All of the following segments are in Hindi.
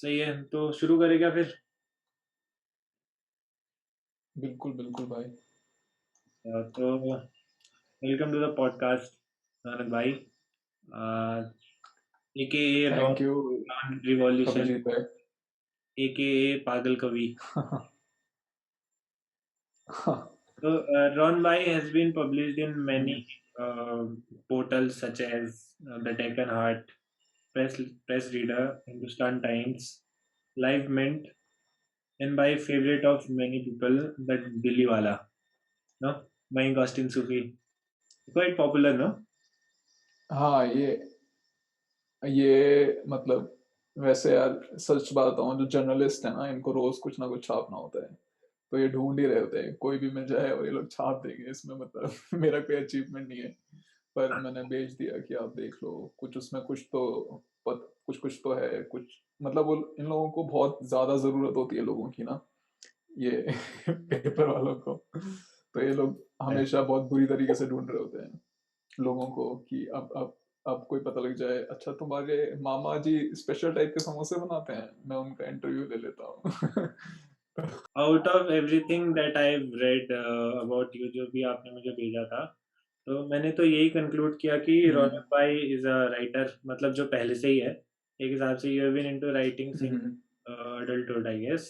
सही है, तो शुरू करें क्या फिर? बिल्कुल बिल्कुल भाई। तो welcome to the podcast Anand भाई, A K A thank you Ron revolution, Abhijit भाई। ए के ए पागल कवि। हाँ। So, Ron Bai has been published in many portals such as the Deccan Heart, Press Press Reader, Hindustan Times, Live Mint, and by favorite of many people, the Dilli Wala, no, Mayank Austin Sufi, quite popular, no? हाँ, ये मतलब वैसे यार सच बात बताऊं, जो जर्नलिस्ट है ना, इनको रोज कुछ ना कुछ छापना होता है। तो ये ढूंढ ही रहे होते हैं, कोई भी मिल जाए और ये लोग छाप देंगे। इसमें मतलब मेरा कोई अचीवमेंट नहीं है, पर मैंने भेज दिया कि आप देख लो। कुछ उसमें कुछ तो कुछ कुछ तो है कुछ। मतलब वो इन लोगों को बहुत ज्यादा जरूरत होती है लोगों की ना, ये पेपर वालों को। तो ये लोग हमेशा बहुत बुरी तरीके से ढूंढ रहे होते हैं लोगों को कि अब कोई पता लग जाए, अच्छा तुम्हारे मामा जी स्पेशल टाइप के समोसे बनाते हैं, मैं उनका इंटरव्यू ले लेता हूँ। Out of everything that I've read about you, जो भी आपने मुझे भेजा था, तो मैंने तो यही कंक्लूड किया कि हम्म। रोनक भाई इज अ राइटर, मतलब जो पहले से ही है। एक हिसाब से you have been into writing since hmm. adulthood, I guess.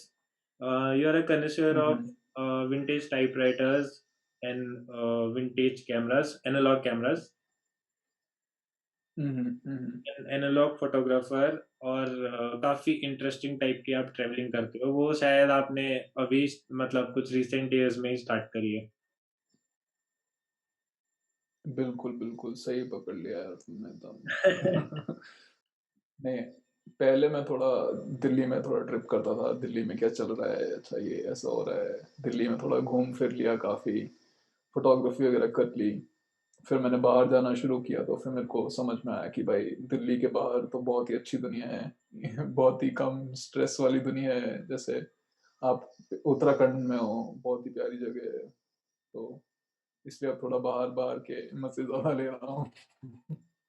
You are a connoisseur of hmm. vintage typewriters and vintage cameras, analog cameras, hmm. Analog photographer, और काफी इंटरेस्टिंग टाइप की आप ट्रेवलिंग करते हो। वो शायद आपने अभी मतलब कुछ रिसेंट ईयर्स में ही स्टार्ट करी है। बिल्कुल बिल्कुल सही पकड़ लिया यार तुमने एकदम। नहीं, पहले मैं थोड़ा दिल्ली में थोड़ा ट्रिप करता था, दिल्ली में क्या चल रहा है, अच्छा ये ऐसा हो रहा है। दिल्ली में थोड़ा घूम फिर लिया, काफी फोटोग्राफी वगैरह कर ली। फिर मैंने बाहर जाना शुरू किया, तो फिर मेरे को समझ में आया कि भाई दिल्ली के बाहर तो बहुत ही अच्छी दुनिया है। बहुत ही कम स्ट्रेस वाली दुनिया है। जैसे आप उत्तराखंड में हो, बहुत ही प्यारी जगह है। तो इसलिए अब थोड़ा बाहर बाहर के मजे ज्यादा ले रहा हूँ।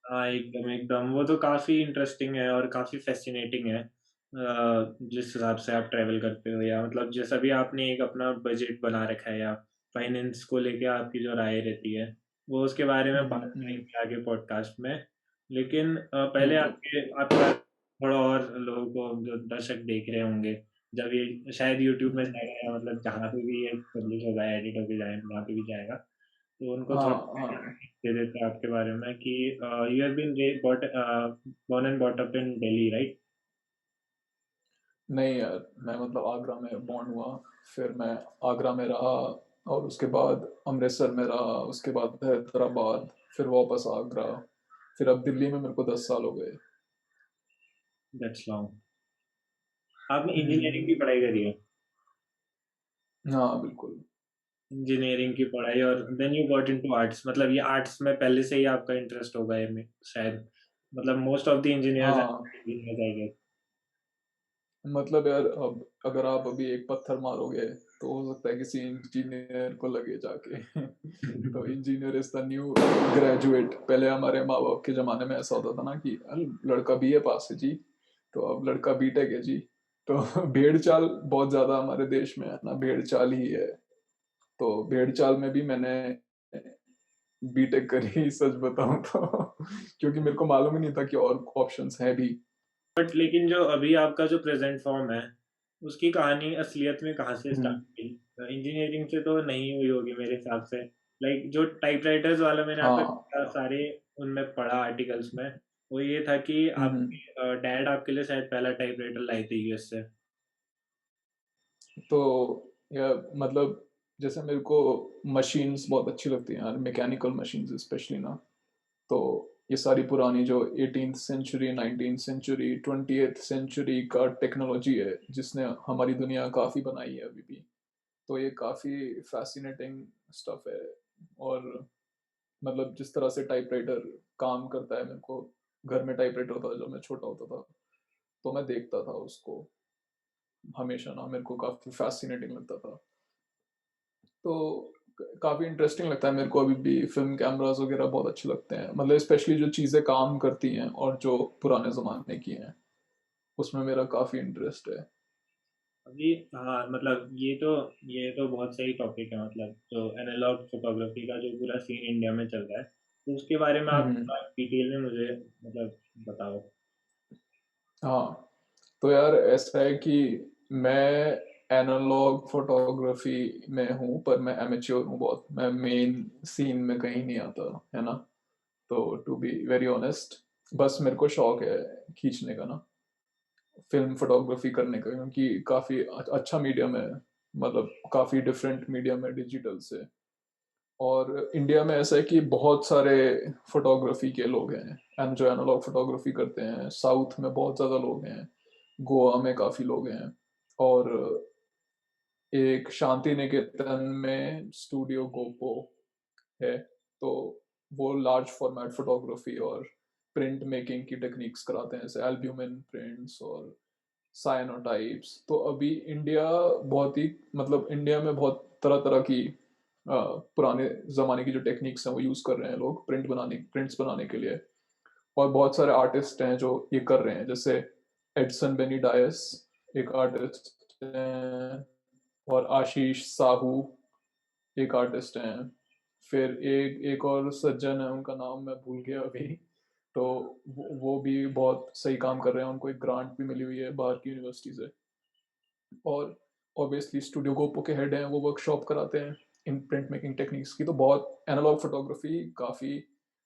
हाँ, एकदम एकदम, वो तो काफी इंटरेस्टिंग है और काफी फैसिनेटिंग है। जिस हिसाब से आप ट्रैवल करते हो, या मतलब जैसा भी आपने एक अपना बजट बना रखा है, या फाइनेंस को लेके आपकी जो राय रहती है, वो उसके बारे में बात हम्म। करेंगे आगे पॉडकास्ट में। लेकिन पहले बिल्कुल। आपके आपका थोड़ा और लोगों को, जो दर्शक देख रहे होंगे, जब ये शायद यूट्यूब में हम्म। जाएगा, या मतलब जहाँ पे भी ये पब्लिश होगा, एडिट होके जाए, जहाँ पे भी जाएगा, तो उनको हाँ थोड़ा हाँ। दे देते हैं आपके बारे में कि you have been born and brought up in Delhi, right? नहीं यार, मैं मतलब आगरा में बॉर्न हुआ। फिर मैं आगरा में रहा, और उसके बाद अमृतसर में रहा, उसके बाद हैदराबाद, फिर वापस आगरा। फिर अब दिल्ली में मेरे को 10 साल हो गए। That's long. आपने इंजीनियरिंग हम्म। की पढ़ाई करी है? हाँ बिल्कुल। इंजीनियरिंग की पढ़ाई, और then you got into arts, मतलब ये आर्ट्स में पहले से ही आपका इंटरेस्ट होगा ये में शायद, मतलब मोस्ट ऑफ द इंजीनियर्स हाँ आर इंजीनियर्स, आई गेस। मतलब यार, अब अगर आप अभी एक पत्थर मारोगे तो हो सकता है किसी इंजीनियर को लगे जाके। तो engineer is the new graduate. पहले हमारे माँ बाप के जमाने में ऐसा होता था ना कि लड़का बीए पास है जी, तो अब लड़का बीटेक है जी। तो भेड़ चाल बहुत ज्यादा हमारे देश में है ना, भेड़ चाल ही है। तो भेड़ चाल में भी मैंने बीटेक करी, सच बताऊं तो। क्योंकि मेरे को मालूम ही नहीं था कि और ऑप्शंस हैं भी। बट लेकिन जो अभी आपका जो प्रेजेंट फॉर्म है, उसकी कहानी असलियत में कहाँ से स्टार्ट हम्म। हुई? इंजीनियरिंग से तो नहीं हुई होगी मेरे हिसाब से। लाइक जो टाइपराइटर्स वाला मैंने आप हाँ। पे सारे उनमें पढ़ा आर्टिकल्स में, वो ये था कि हम्म। आपके डैड आपके लिए शायद पहला टाइपराइटर लाए थे यूएस से। तो या मतलब जैसे मेरे को मशीन्स बहुत अच्छी लगती हैं यार, मैकेनिकल मशीन्स स्पेशली ना। तो ये सारी पुरानी जो 18th century, 19th century, 20th century का टेक्नोलॉजी है, जिसने हमारी दुनिया काफ़ी बनाई है अभी भी। तो ये काफ़ी फैसिनेटिंग स्टफ है। और मतलब जिस तरह से टाइपराइटर काम करता है, मेरे को घर में टाइपराइटर था जब मैं छोटा होता था, तो मैं देखता था उसको हमेशा ना, मेरे को काफ़ी फैसिनेटिंग लगता था। तो काफ़ी इंटरेस्टिंग लगता है मेरे को अभी भी। फिल्म कैमरास वगैरह बहुत अच्छे लगते हैं, मतलब स्पेशली जो चीज़ें काम करती हैं और जो पुराने ज़माने की हैं। उसमें मेरा काफ़ी इंटरेस्ट है। अभी हाँ, मतलब ये तो बहुत सही टॉपिक है, मतलब जो एनालॉग फोटोग्राफी का जो पूरा सीन इंडिया में चल रहा है, तो उसके बारे में आप हम्म। डिटेल में मुझे मतलब बताओ। हाँ, तो यार ऐसा है कि मैं एनालॉग फोटोग्राफी में हूँ, पर मैं एमेच्योर हूँ बहुत। मैं मेन सीन में कहीं नहीं आता, है ना। तो टू बी वेरी ऑनेस्ट, बस मेरे को शौक है खींचने का ना, फिल्म फोटोग्राफी करने का, क्योंकि काफ़ी अच्छा मीडियम है। मतलब काफ़ी डिफरेंट मीडियम है डिजिटल से। और इंडिया में ऐसा है कि बहुत सारे फोटोग्राफी के लोग हैं, एंड जो एनालॉग फोटोग्राफी करते हैं, साउथ में बहुत ज़्यादा लोग हैं, गोवा में काफ़ी लोग हैं। और एक शांति निकेतन में स्टूडियो गोपो है। तो वो लार्ज फॉर्मेट फोटोग्राफी और प्रिंट मेकिंग की टेक्निक्स कराते हैं, जैसे एल्ब्यूमिन प्रिंट्स और साइनोटाइप्स। तो अभी इंडिया बहुत ही, मतलब इंडिया में बहुत तरह तरह की पुराने ज़माने की जो टेक्निक्स हैं वो यूज़ कर रहे हैं लोग प्रिंट्स बनाने के लिए। और बहुत सारे आर्टिस्ट हैं जो ये कर रहे हैं, जैसे एडसन बेनी डायस एक आर्टिस्ट हैं, और आशीष साहू एक आर्टिस्ट हैं। फिर एक एक और सज्जन है, उनका नाम मैं भूल गया अभी। तो वो भी बहुत सही काम कर रहे हैं, उनको एक ग्रांट भी मिली हुई है बाहर की यूनिवर्सिटी से। और ऑब्वियसली स्टूडियो गोपो के हेड हैं, वो वर्कशॉप कराते हैं इन प्रिंट मेकिंग टेक्निक्स की। तो बहुत एनालॉग फोटोग्राफी काफ़ी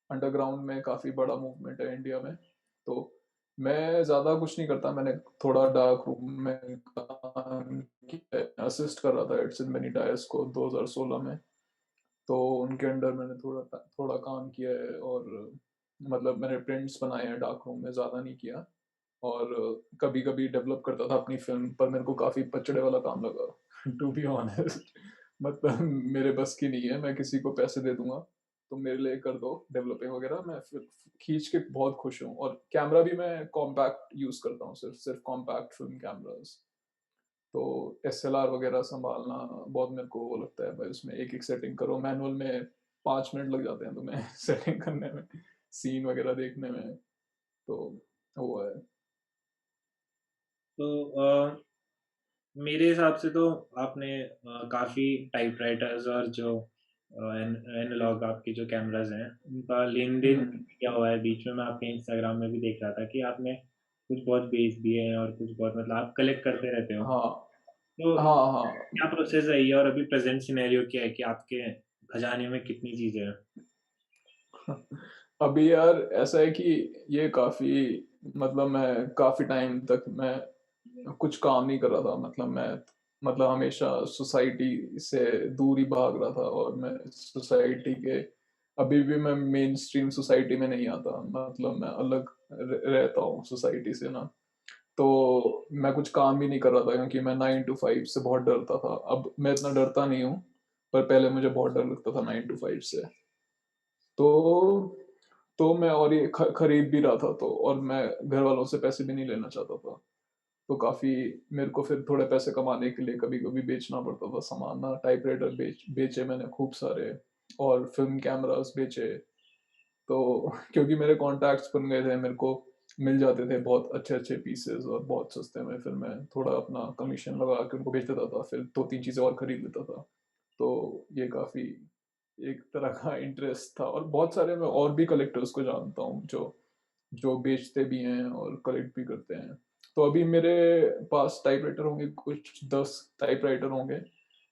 अंडरग्राउंड में काफ़ी बड़ा मूवमेंट है इंडिया में। तो मैं ज़्यादा कुछ नहीं करता, मैंने थोड़ा डार्क रूम में काम किया, असिस्ट कर रहा था एडसन बेनी डायस को 2016 में। तो उनके अंडर मैंने थोड़ा थोड़ा काम किया है। और मतलब मैंने प्रिंट्स बनाए हैं डार्क रूम में, ज़्यादा नहीं किया। और कभी कभी डेवलप करता था अपनी फिल्म, पर मेरे को काफ़ी पचड़े वाला काम लगा टू बी ऑनेस्ट। मतलब मेरे बस की नहीं है, मैं किसी को पैसे दे दूंगा तो मेरे लिए कर दो डेवलपिंग वगैरह, मैं फिर खींच के बहुत खुश हूँ। और कैमरा भी मैं कॉम्पैक्ट यूज़ करता हूँ, सिर्फ सिर्फ कॉम्पैक्ट फिल्म कैमराज। तो एसएलआर वगैरह संभालना बहुत मेरे को वो लगता है भाई, उसमें एक एक सेटिंग करो, मैनुअल में 5 मिनट लग जाते हैं तुम्हें सेटिंग करने में, सीन वगैरह देखने में। तो वो है। तो मेरे हिसाब से तो आपने काफ़ी टाइपराइटर्स और जो एनालॉग आपके जो कैमरास हैं उनका लेन देन हम्म। किया हुआ है। बीच में मैं आपके इंस्टाग्राम में भी देख रहा था कि आपने कुछ बहुत बेच दिए हैं और कुछ बहुत, मतलब आप कलेक्ट करते रहते हो। हाँ तो हाँ हाँ। क्या प्रोसेस है ये, और अभी प्रेजेंट सिनेरियो क्या है कि आपके खजाने में कितनी चीज़ें हैं? अभी यार ऐसा है कि ये काफी, मतलब मैं काफी टाइम तक मैं कुछ काम नहीं कर रहा था। मतलब हमेशा सोसाइटी से दूर ही भाग रहा था, और मैं सोसाइटी के, अभी भी मैं मेन स्ट्रीम सोसाइटी में नहीं आता, मतलब मैं अलग रहता हूँ सोसाइटी से ना। तो मैं कुछ काम भी नहीं कर रहा था, क्योंकि मैं 9 to 5 से बहुत डरता था। अब मैं इतना डरता नहीं हूँ, पर पहले मुझे बहुत डर लगता था 9 to 5 से। तो मैं, और ये खरीद भी रहा था, तो और मैं घर वालों से पैसे भी नहीं लेना चाहता था। तो काफी मेरे को फिर थोड़े पैसे कमाने के लिए कभी कभी बेचना पड़ता था सामान ना। टाइपराइटर बेचे मैंने खूब सारे, और फिल्म कैमरास बेचे। तो क्योंकि मेरे कॉन्टैक्ट्स बन गए थे, मेरे को मिल जाते थे बहुत अच्छे अच्छे पीसेस और बहुत सस्ते में, फिर मैं थोड़ा अपना कमीशन लगा के उनको बेच देता था, फिर दो तीन चीज़ें और खरीद लेता था। तो ये काफ़ी एक तरह का इंटरेस्ट था। और बहुत सारे मैं और भी कलेक्टर्स को जानता हूँ जो जो बेचते भी हैं और कलेक्ट भी करते हैं। तो अभी मेरे पास टाइपराइटर होंगे कुछ 10 टाइपराइटर होंगे,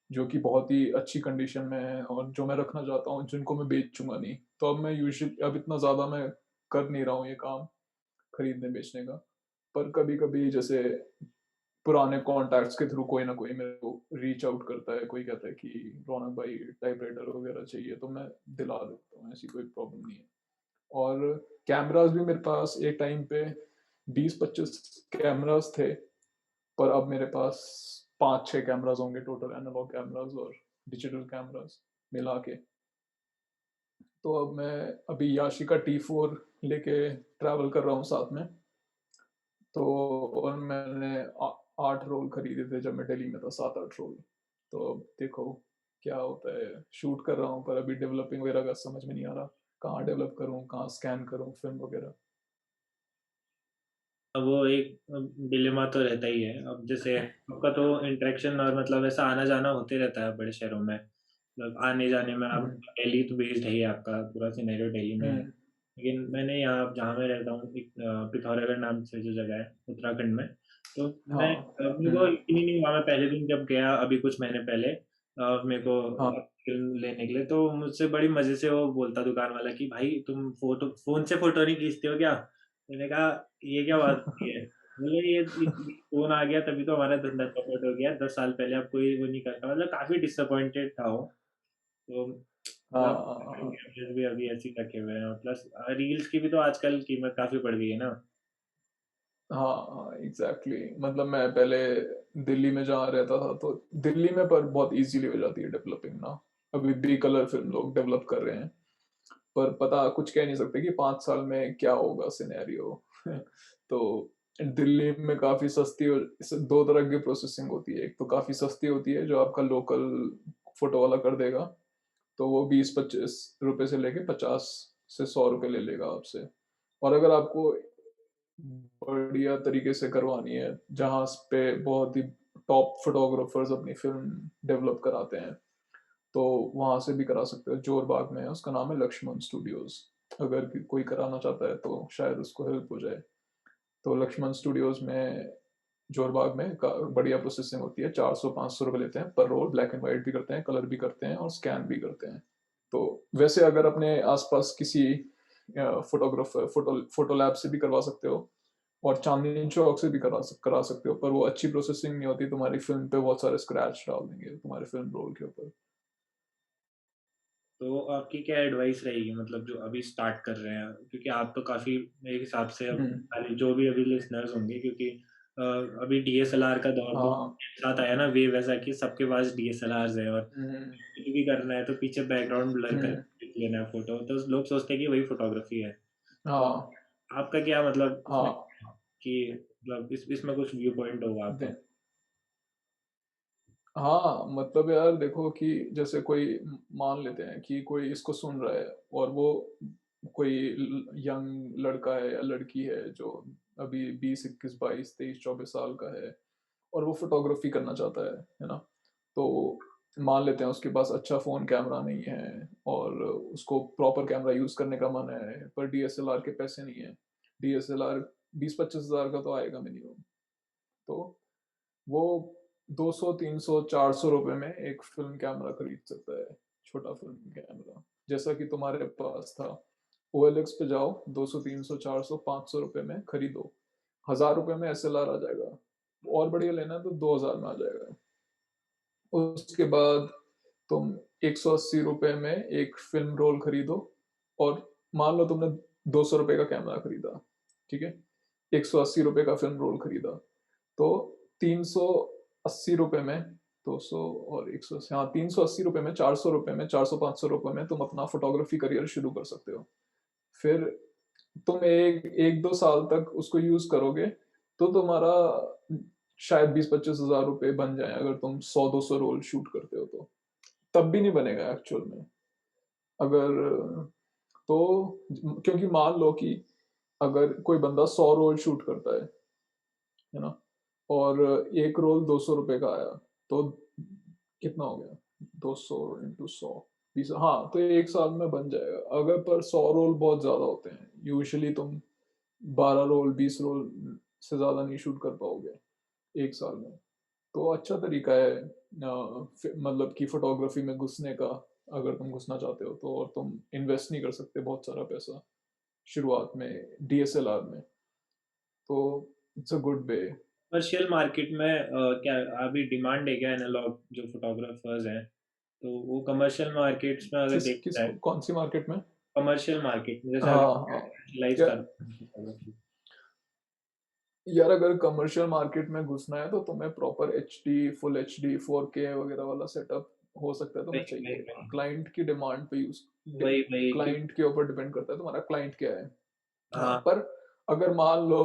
जो कि बहुत ही अच्छी कंडीशन में है, और जो मैं रखना चाहता हूँ, जिनको मैं बेचूंगा नहीं। तो अब मैं यूजुअली, अब इतना ज़्यादा मैं कर नहीं रहा हूँ ये काम खरीदने बेचने का। पर कभी कभी जैसे पुराने कॉन्टैक्ट्स के थ्रू कोई ना कोई मेरे को रीच आउट करता है, कोई कहता है कि रौनक भाई टाइपराइटर वगैरह चाहिए, तो मैं दिला देता हूँ, ऐसी कोई प्रॉब्लम नहीं है। और कैमरास भी मेरे पास एक टाइम पे 20-25 कैमरास थे, पर अब मेरे पास 5-6 कैमरास होंगे टोटल, एनालॉग कैमरास और डिजिटल कैमरास मिला के। तो अब मैं अभी याशिका T4 लेके ट्रैवल कर रहा हूँ साथ में। तो और मैंने 8 रोल खरीदे थे जब मैं दिल्ली में था, 7-8 रोल। तो अब देखो क्या होता है, शूट कर रहा हूँ, पर अभी डेवलपिंग वगैरह का समझ में नहीं आ रहा, कहाँ डेवलप करूँ, कहाँ स्कैन करूँ फिल्म वगैरह। अब वो एक डिलेमा तो रहता ही है। अब जैसे आपका तो इंटरेक्शन और मतलब ऐसा आना जाना होते रहता है बड़े शहरों में, मतलब आने जाने में। आप हम्म दिल्ली तो बेस्ड है ही, आपका पूरा सिनेरियो दिल्ली में है। हम्म, लेकिन मैंने यहाँ जहाँ मैं रहता हूँ, एक पिथौरागढ़ नाम से जो जगह है उत्तराखंड में, तो मैं हाँ मेरे को यकीन ही नहीं हुआ। मैं पहले दिन जब गया अभी कुछ महीने पहले, मेरे को हाँ फिल्म लेने के लिए, तो मुझसे बड़ी मजे से वो बोलता दुकान वाला कि भाई तुम फोटो फोन से फोटो नहीं खींचते हो क्या? मैंने कहा ये क्या बात होती है? बोले ये फोन आ गया तभी तो हमारा धंधा चौपट हो गया, 10 साल पहले आप कोई वो नहीं करता। मतलब काफी डिसअपॉइंटेड था वो। तो हाँ मतलब हाँ हाँ कैमरेज भी अभी ऐसे ही रखे हुए हैं, प्लस रील्स की भी तो आजकल कीमत काफी बढ़ गई है ना। हाँ एग्जैक्टली मतलब मैं पहले दिल्ली में जहाँ रहता था तो दिल्ली में पर बहुत इजीली हो जाती है डेवलपिंग ना। अभी भी कलर फिल्म लोग डेवलप कर रहे हैं, पर पता कुछ कह नहीं सकते कि 5 साल में क्या होगा सिनेरियो। तो दिल्ली में काफी सस्ती दो तरह की प्रोसेसिंग होती है। एक तो काफी सस्ती होती है जो आपका लोकल फोटो वाला कर देगा, तो वो 20-25 रुपए से लेके 50 से 100 रुपए ले लेगा आपसे। और अगर आपको बढ़िया तरीके से करवानी है जहाँ पे बहुत ही टॉप फोटोग्राफर्स अपनी फिल्म डेवलप कराते हैं, तो वहां से भी करा सकते हो। जोर बाग में है, उसका नाम है लक्ष्मण स्टूडियोज। अगर कोई कराना चाहता है तो शायद उसको हेल्प हो जाए। तो लक्ष्मण स्टूडियोज में जोर बाग में बढ़िया प्रोसेसिंग होती है। 400-500 रुपये लेते हैं पर रोल। ब्लैक एंड व्हाइट भी करते हैं, कलर भी करते हैं और स्कैन भी करते हैं। तो वैसे अगर अपने आसपास किसी फोटोग्राफर फोटो लैब से भी करवा सकते हो, और चांदनी चौक से भी करा सकते हो, पर वो अच्छी प्रोसेसिंग नहीं होती। तुम्हारी फिल्म पे बहुत सारे स्क्रैच डाल देंगे तुम्हारे फिल्म रोल के ऊपर। तो आपकी क्या एडवाइस रहेगी, मतलब जो अभी स्टार्ट कर रहे हैं, क्योंकि आप तो काफी मेरे हिसाब से अब हम्म जो भी अभी लिसनर्स होंगे, क्योंकि अभी डीएसएलआर का दौर तो हाँ एक साथ आया ना, वेव ऐसा कि सबके पास डीएसएलआर है, और हम्म कुछ भी करना है तो पीछे बैकग्राउंड ब्लर हम्म करके खींच लेना है फोटो, तो लोग सोचते हैं कि वही फोटोग्राफी है। तो हाँ आपका क्या मतलब इसमें, हाँ कि मतलब इसमें कुछ व्यू पॉइंट होगा आपका? दे- हाँ मतलब यार देखो कि जैसे कोई मान लेते हैं कि कोई इसको सुन रहा है और वो कोई यंग लड़का है या लड़की है जो अभी 20, 21, 22, 23, 24 साल का है, और वो फोटोग्राफी करना चाहता है ना। तो मान लेते हैं उसके पास अच्छा फोन कैमरा नहीं है और उसको प्रॉपर कैमरा यूज करने का मन है, पर डीएसएलआर के पैसे नहीं है। डीएसएलआर 20-25 हजार का तो आएगा मिनिमम। तो वो 200, 300, 400 रुपए में एक फिल्म कैमरा खरीद सकता है, छोटा फिल्म कैमरा जैसा कि तुम्हारे पास था। ओएलएक्स पे जाओ, 200, 300, 400, 500 रुपए में खरीदो। 1000 रुपए में एसएलआर आ जाएगा। और बढ़िया लेना है तो 2000 में आ जाएगा। उसके बाद तुम 180 रुपए में एक फिल्म रोल खरीदो। और मान लो तुमने 200 रुपए का कैमरा खरीदा, ठीक है, 180 रुपए का फिल्म रोल खरीदा, तो 380 रुपए में 200 और 180, हाँ 380 रुपए में, 400 रुपए में, 400-500 रुपए में तुम अपना फोटोग्राफी करियर शुरू कर सकते हो। फिर तुम एक एक दो साल तक उसको यूज करोगे तो तुम्हारा शायद 20-25 हजार रुपए बन जाए, अगर तुम 100-200 रोल शूट करते हो तो। तब भी नहीं बनेगा एक्चुअल में। अगर तो क्योंकि मान लो कि अगर कोई बंदा 100 रोल शूट करता है ना, और एक रोल 200 रुपए का आया, तो कितना हो गया? 200 × 100, 20, हाँ तो ये एक साल में बन जाएगा। अगर पर 100 रोल बहुत ज्यादा होते हैं, यूजुअली तुम 12 रोल 20 रोल से ज्यादा नहीं शूट कर पाओगे एक साल में। तो अच्छा तरीका है मतलब कि फोटोग्राफी में घुसने का। अगर तुम घुसना चाहते हो तो, और तुम इन्वेस्ट नहीं कर सकते बहुत सारा पैसा शुरुआत में डीएसएलआर में, तो it's a good way. Commercial market में क्या अभी डिमांड है क्या एनालॉग जो फोटोग्राफर्स हैं? तो वो कमर्शियल मार्केट्स में अगर देखा किस जाए, कौन सी मार्केट में? कमर्शियल मार्केट में जैसे हाँ अगर हाँ स्पेशलाइज या, कर photography। यार अगर कमर्शियल मार्केट में घुसना है तो तुम्हें proper HD, full HD, 4K वगैरह वाला सेटअप हो सकता है वही तुम्हें वही चाहिए। वही क्लाइंट की डिमांड पे यूज, वही वही क्यों। क्लाइंट के ऊपर डिपेंड करता है तुम्हारा क्लाइंट क्या है। हाँ हाँ। पर अगर मान लो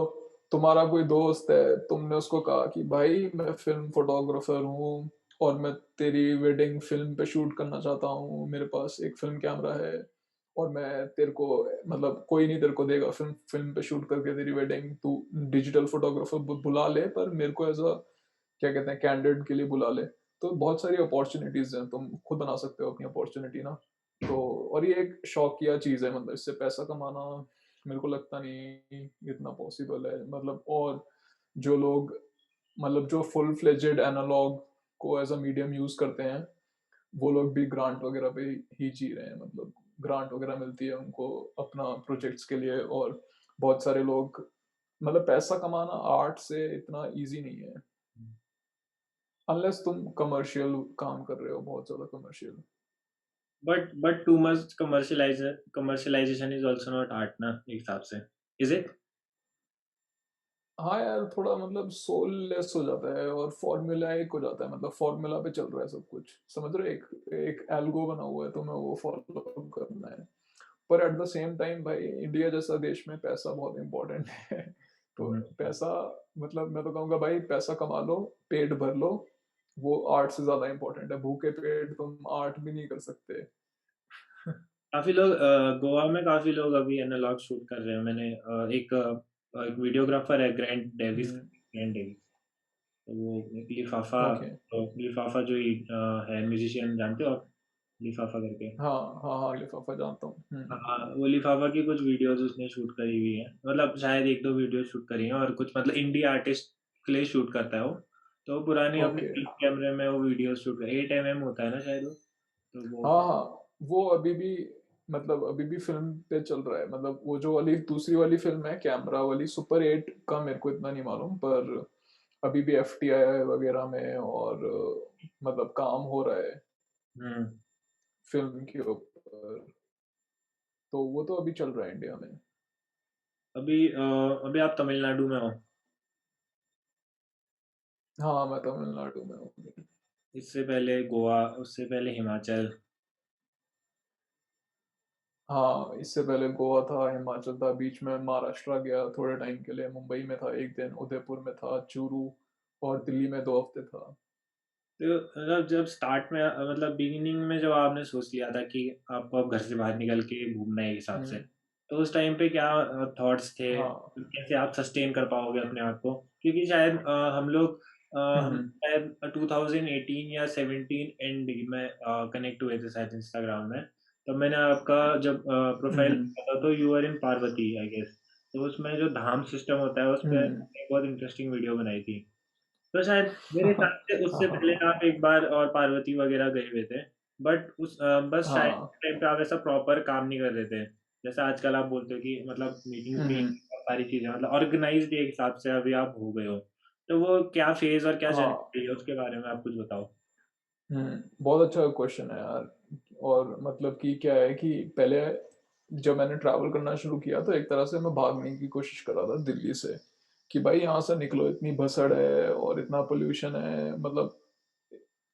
तुम्हारा कोई दोस्त है, तुमने उसको कहा कि भाई मैं फिल्म फोटोग्राफर हूँ और मैं तेरी वेडिंग फिल्म पे शूट करना चाहता हूँ, मेरे पास एक फिल्म कैमरा है और मैं तेरे को मतलब कोई नहीं तेरे को देगा फिल्म फिल्म पे शूट करके तेरी वेडिंग, तू डिजिटल फोटोग्राफर बुला ले पर मेरे को एज अ क्या कहते हैं कैंडिडेट के लिए बुला ले। तो बहुत सारी अपॉर्चुनिटीज हैं, तुम खुद बना सकते हो अपनी अपॉर्चुनिटी ना। तो और ये एक शौकिया चीज है, मतलब इससे पैसा कमाना मेरे को लगता नहीं इतना पॉसिबल है, मतलब। और जो लोग मतलब जो फुल फ्लेजेड एनालॉग को एज अ मीडियम यूज करते हैं, वो लोग भी ग्रांट वगैरह पे ही जी रहे हैं, मतलब ग्रांट वगैरह मिलती है उनको अपना प्रोजेक्ट्स के लिए। और बहुत सारे लोग मतलब पैसा कमाना आर्ट से इतना इजी नहीं है, अनलेस तुम कमर्शियल काम कर रहे हो, बहुत ज्यादा commercial. But too much commercialization is also not art ना एक हिसाब से, is it? हाँ यार, थोड़ा मतलब सोललेस हो जाता है और फॉर्मूलाइक हो जाता है, मतलब फॉर्मूला पे चल रहा है सब कुछ, समझ रहे हो? एक एक एल्गो बना हुआ है, तो मैं वो फॉलो करना है। पर एट द सेम टाइम भाई, इंडिया जैसा देश में पैसा बहुत इंपॉर्टेंट है। तो हम्म। पैसा, मतलब मैं तो कहूँगा भाई, पैसा कमा लो, पेट भर लो, वो आर्ट से ज्यादा इंपॉर्टेंट है। भूखे पेट तुम आर्ट भी नहीं कर सकते। काफी लोग गोवा में काफी लोग अभी एनालॉग शूट कर रहे हैं। मैंने एक वीडियोग्राफर है हम्म। Grand Davis. तो वो लिफाफा, ओके। तो लिफाफा जो है म्यूजिशियन, जानते हो आप लिफाफा करके? हाँ हाँ हाँ, लिफाफा जानता हूँ। हाँ, वो लिफाफा की कुछ वीडियोस उसने शूट करी हुई है, मतलब शायद एक दो वीडियो शूट करी हैं, और कुछ मतलब इंडी आर्टिस्ट के लिए शूट करता है वो। तो वो पुराने अपने ओके। फिल्म कैमरे में वो वीडियो शूट कर 8 mm होता है ना शायद वो। तो वो हाँ हाँ, वो अभी भी, मतलब अभी भी फिल्म पे चल रहा है, मतलब वो जो वाली दूसरी वाली फिल्म है कैमरा वाली, सुपर 8 का मेरे को इतना नहीं मालूम, पर अभी भी FTI वगैरह में और मतलब काम हो रहा है हम्म। फिल्म के ऊपर। तो वो तो अभी चल रहा है इंडिया में। अभी आप तमिलनाडु में हो? हाँ, मैं तमिलनाडु में हूँ। इससे पहले गोवा, उससे पहले हिमाचल। हाँ, इससे पहले गोवा था, हिमाचल था, बीच में महाराष्ट्र गया थोड़े टाइम के लिए, मुंबई में था एक दिन, उदयपुर में था, चूरू, और दिल्ली में 2 हफ्ते था। तो मतलब जब स्टार्ट में मतलब बिगिनिंग में जब आपने सोच लिया था कि आपको अब घर से बाहर निकल के घूमना है एक हिसाब से, हम्म। तो उस टाइम पे क्या थॉट्स थे? हाँ। कैसे आप सस्टेन कर पाओगे अपने आप को? क्योंकि शायद हम हम्म। शायद 2018 या 17 एंड में कनेक्ट हुए थे शायद इंस्टाग्राम में। तब मैंने आपका जब प्रोफाइल हम्म। देखा था, तो you are in Parvati I guess. तो उसमें जो धाम सिस्टम होता है उस पर हम्म। बहुत इंटरेस्टिंग वीडियो बनाई थी। तो शायद मेरे हाँ हिसाब से उससे पहले हाँ आप एक बार और पार्वती वगैरह गए हुए थे। बट बस शायद हाँ। टाइम पे आप ऐसा प्रॉपर काम नहीं कर रहे थे, जैसे आजकल आप बोलते हो कि मतलब मीटिंग्स भी, हम्म। सारी चीजें मतलब ऑर्गेनाइज्ड एक हिसाब से अभी आप हो गए हो। तो वो क्या फेज और क्या हाँ। जर्नी है उसके बारे में आप कुछ बताओ। बहुत अच्छा क्वेश्चन है यार। और मतलब कि क्या है कि पहले जब मैंने ट्रैवल करना शुरू किया तो एक तरह से मैं भागने की कोशिश कर रहा था दिल्ली से, कि भाई यहाँ से निकलो, इतनी भसड़ है और इतना पोल्यूशन है, मतलब